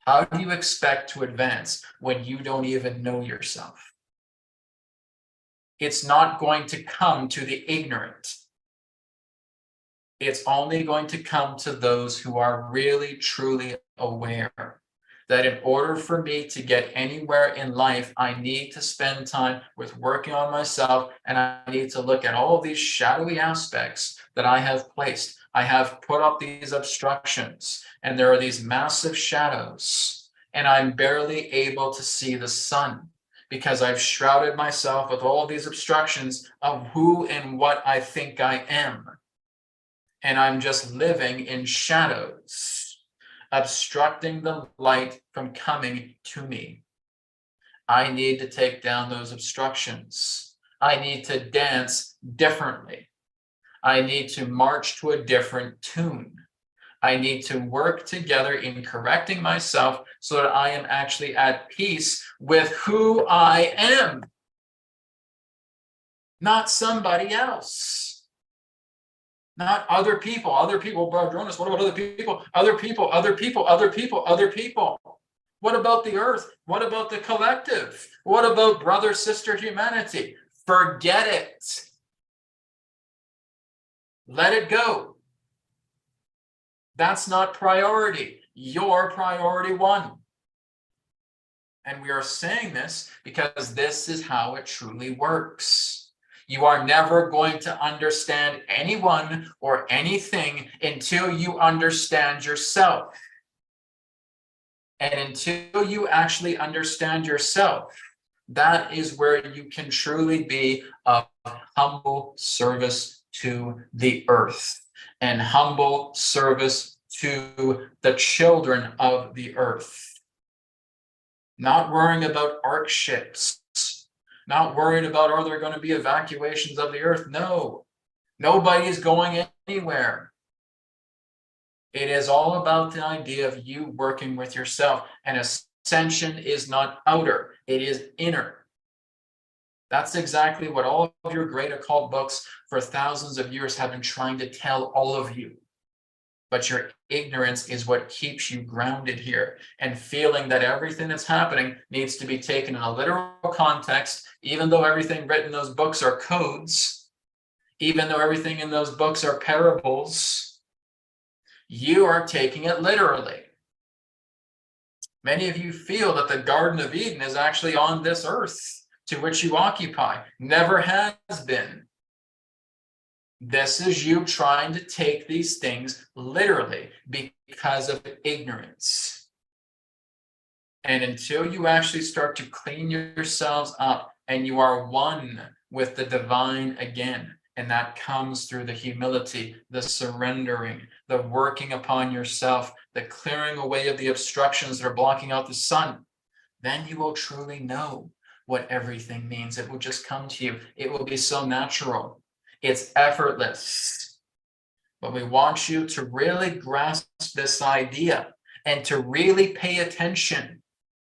How do you expect to advance when you don't even know yourself? It's not going to come to the ignorant. It's only going to come to those who are really, truly aware that in order for me to get anywhere in life, I need to spend time with working on myself, and I need to look at all of these shadowy aspects that I have placed. I have put up these obstructions, and there are these massive shadows, and I'm barely able to see the sun, because I've shrouded myself with all these obstructions of who and what I think I am. And I'm just living in shadows, obstructing the light from coming to me. I need to take down those obstructions. I need to dance differently. I need to march to a different tune. I need to work together in correcting myself so that I am actually at peace with who I am, not somebody else, not other people. Other people, Adronis, what about other people? Other people, other people, other people, other people. What about the earth? What about the collective? What about brother, sister, humanity? Forget it. Let it go. That's not priority. You're priority one. And we are saying this because this is how it truly works. You are never going to understand anyone or anything until you understand yourself. And until you actually understand yourself, that is where you can truly be a humble service to the earth and humble service to the children of the earth. Not worrying about ark ships, not worried about, are there going to be evacuations of the earth? No, nobody is going anywhere. It is all about the idea of you working with yourself. And ascension is not outer, it is inner. That's exactly what all of your great occult books for thousands of years have been trying to tell all of you. But your ignorance is what keeps you grounded here and feeling that everything that's happening needs to be taken in a literal context, even though everything written in those books are codes, even though everything in those books are parables, you are taking it literally. Many of you feel that the Garden of Eden is actually on this earth to which you occupy. Never has been. This is you trying to take these things literally because of ignorance. And until you actually start to clean yourselves up and you are one with the divine again, and that comes through the humility, the surrendering, the working upon yourself, the clearing away of the obstructions that are blocking out the sun, then you will truly know what everything means. It will just come to you. It will be so natural. It's effortless. But we want you to really grasp this idea and to really pay attention,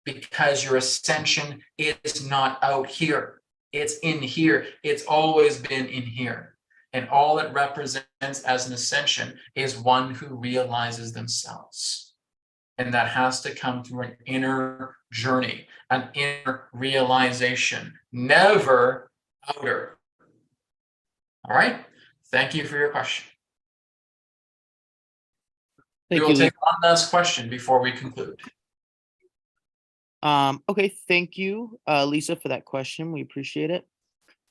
because your ascension is not out here. It's in here. It's always been in here. And all it represents as an ascension is one who realizes themselves. And that has to come through an inner journey, an inner realization, never outer. All right. Thank you for your question. Thank We you, will take one last question before we conclude. Okay, thank you, Lisa, for that question. We appreciate it.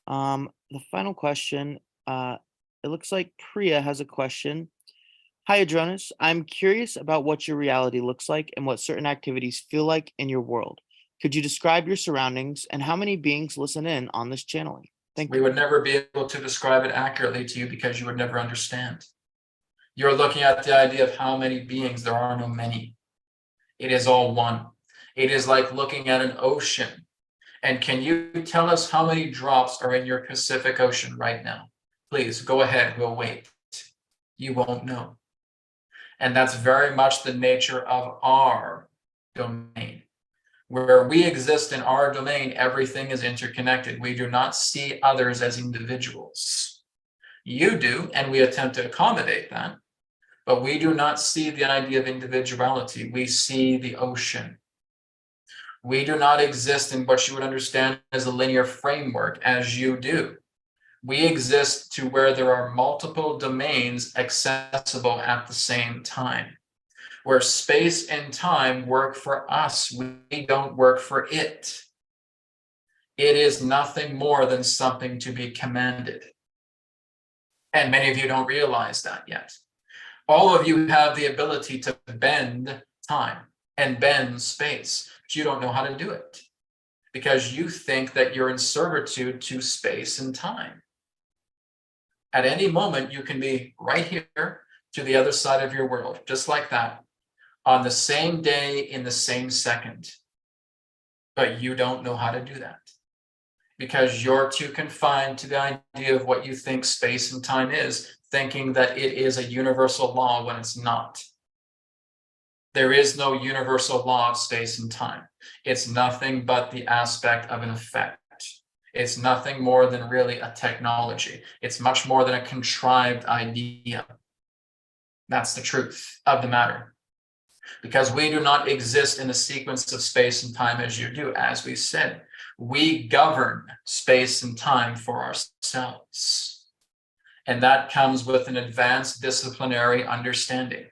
The final question, it looks like Priya has a question. Hi, Adronis. I'm curious about what your reality looks like and what certain activities feel like in your world. Could you describe your surroundings and how many beings listen in on this channeling? Thank We you. would never be able to describe it accurately to you because you would never understand. You're looking at the idea of how many beings. There are no many. It is all one. It is like looking at an ocean. And can you tell us how many drops are in your Pacific Ocean right now? Please go ahead. We'll wait. You won't know. And that's very much the nature of our domain. Where we exist in our domain, everything is interconnected. We do not see others as individuals. You do, and we attempt to accommodate that, but we do not see the idea of individuality. We see the ocean. We do not exist in what you would understand as a linear framework as you do. We exist to where there are multiple domains accessible at the same time, where space and time work for us. We don't work for it. It is nothing more than something to be commanded. And many of you don't realize that yet. All of you have the ability to bend time and bend space, but you don't know how to do it because you think that you're in servitude to space and time. At any moment, you can be right here to the other side of your world, just like that, on the same day, in the same second. But you don't know how to do that because you're too confined to the idea of what you think space and time is, thinking that it is a universal law when it's not. There is no universal law of space and time. It's nothing but the aspect of an effect. It's nothing more than really a technology. It's much more than a contrived idea. That's the truth of the matter. Because we do not exist in a sequence of space and time as you do. As we said, we govern space and time for ourselves. And that comes with an advanced disciplinary understanding.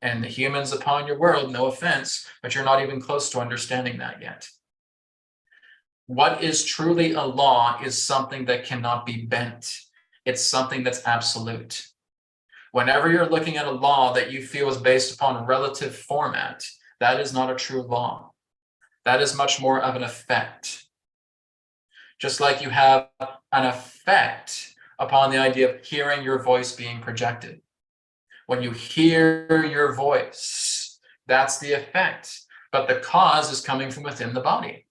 And the humans upon your world, no offense, but you're not even close to understanding that yet. What is truly a law is something that cannot be bent. It's something that's absolute. Whenever you're looking at a law that you feel is based upon a relative format, that is not a true law. That is much more of an effect. Just like you have an effect upon the idea of hearing your voice being projected. When you hear your voice, that's the effect, but the cause is coming from within the body.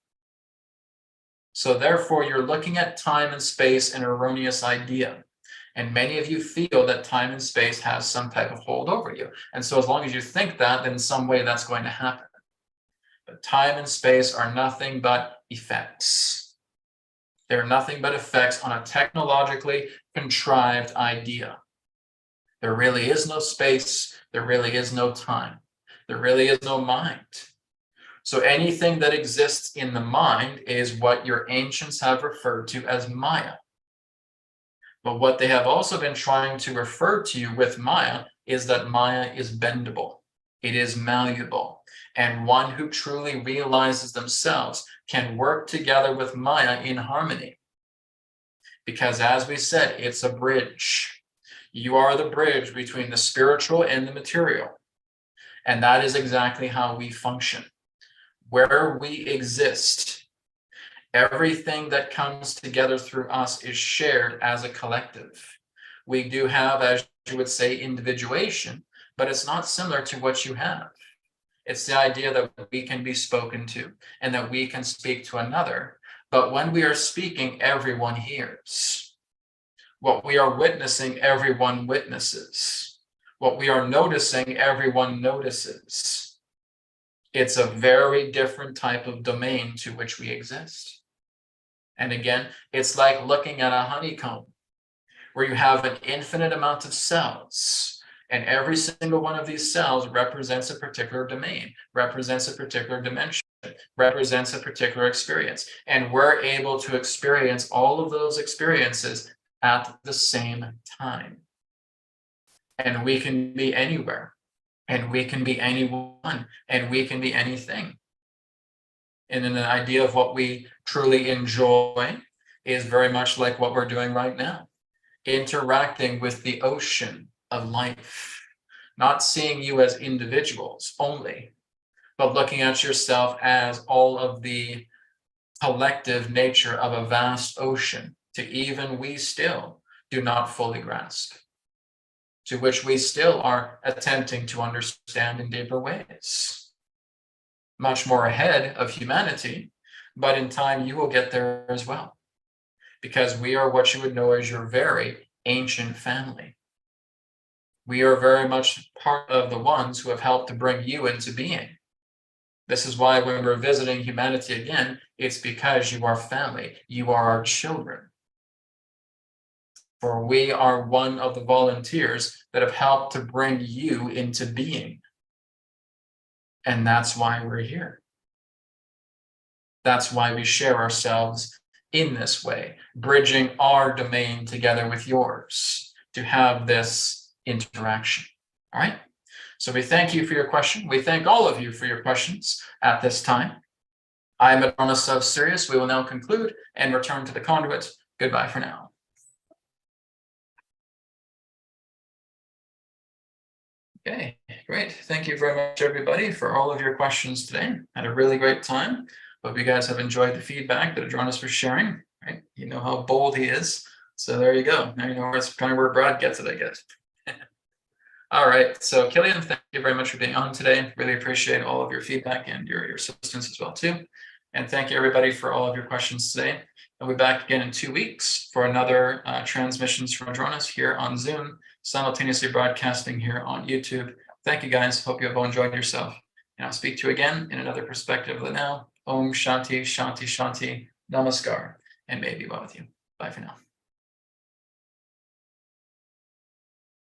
So therefore, you're looking at time and space an erroneous idea. And many of you feel that time and space has some type of hold over you. And so as long as you think that, then in some way that's going to happen. But time and space are nothing but effects. They're nothing but effects on a technologically contrived idea. There really is no space. There really is no time. There really is no mind. So anything that exists in the mind is what your ancients have referred to as Maya. But what they have also been trying to refer to you with Maya is that Maya is bendable. It is malleable. And one who truly realizes themselves can work together with Maya in harmony. Because as we said, it's a bridge. You are the bridge between the spiritual and the material. And that is exactly how we function. Where we exist, everything that comes together through us is shared as a collective. We do have, as you would say, individuation, but it's not similar to what you have. It's the idea that we can be spoken to and that we can speak to another. But when we are speaking, everyone hears. What we are witnessing, everyone witnesses. What we are noticing, everyone notices. It's a very different type of domain to which we exist. And again, it's like looking at a honeycomb where you have an infinite amount of cells, and every single one of these cells represents a particular domain, represents a particular dimension, represents a particular experience. And we're able to experience all of those experiences at the same time. And we can be anywhere. And we can be anyone, and we can be anything. And then the idea of what we truly enjoy is very much like what we're doing right now, interacting with the ocean of life, not seeing you as individuals only, but looking at yourself as all of the collective nature of a vast ocean to even we still do not fully grasp, to which we still are attempting to understand in deeper ways. Much more ahead of humanity, but in time you will get there as well. Because we are what you would know as your very ancient family. We are very much part of the ones who have helped to bring you into being. This is why when we're visiting humanity again, it's because you are family, you are our children. For we are one of the volunteers that have helped to bring you into being. And that's why we're here. That's why we share ourselves in this way, bridging our domain together with yours to have this interaction. All right. So we thank you for your question. We thank all of you for your questions at this time. I'm Adronis of Sirius. We will now conclude and return to the conduit. Goodbye for now. Okay, great. Thank you very much, everybody, for all of your questions today. Had a really great time. Hope you guys have enjoyed the feedback that Adronis was sharing. Right? You know how bold he is. So there you go. Now you know that's kind of where Brad gets it, I guess. All right. So Killian, thank you very much for being on today. Really appreciate all of your feedback and your assistance as well, too. And thank you, everybody, for all of your questions today. I'll be back again in 2 weeks for another transmissions from Adronis here on Zoom, simultaneously broadcasting here on YouTube. Thank you, guys. Hope you have all enjoyed yourself. And I'll speak to you again in another perspective of the now. Om Shanti, Shanti, Shanti, Namaskar, and may it be well with you. Bye for now.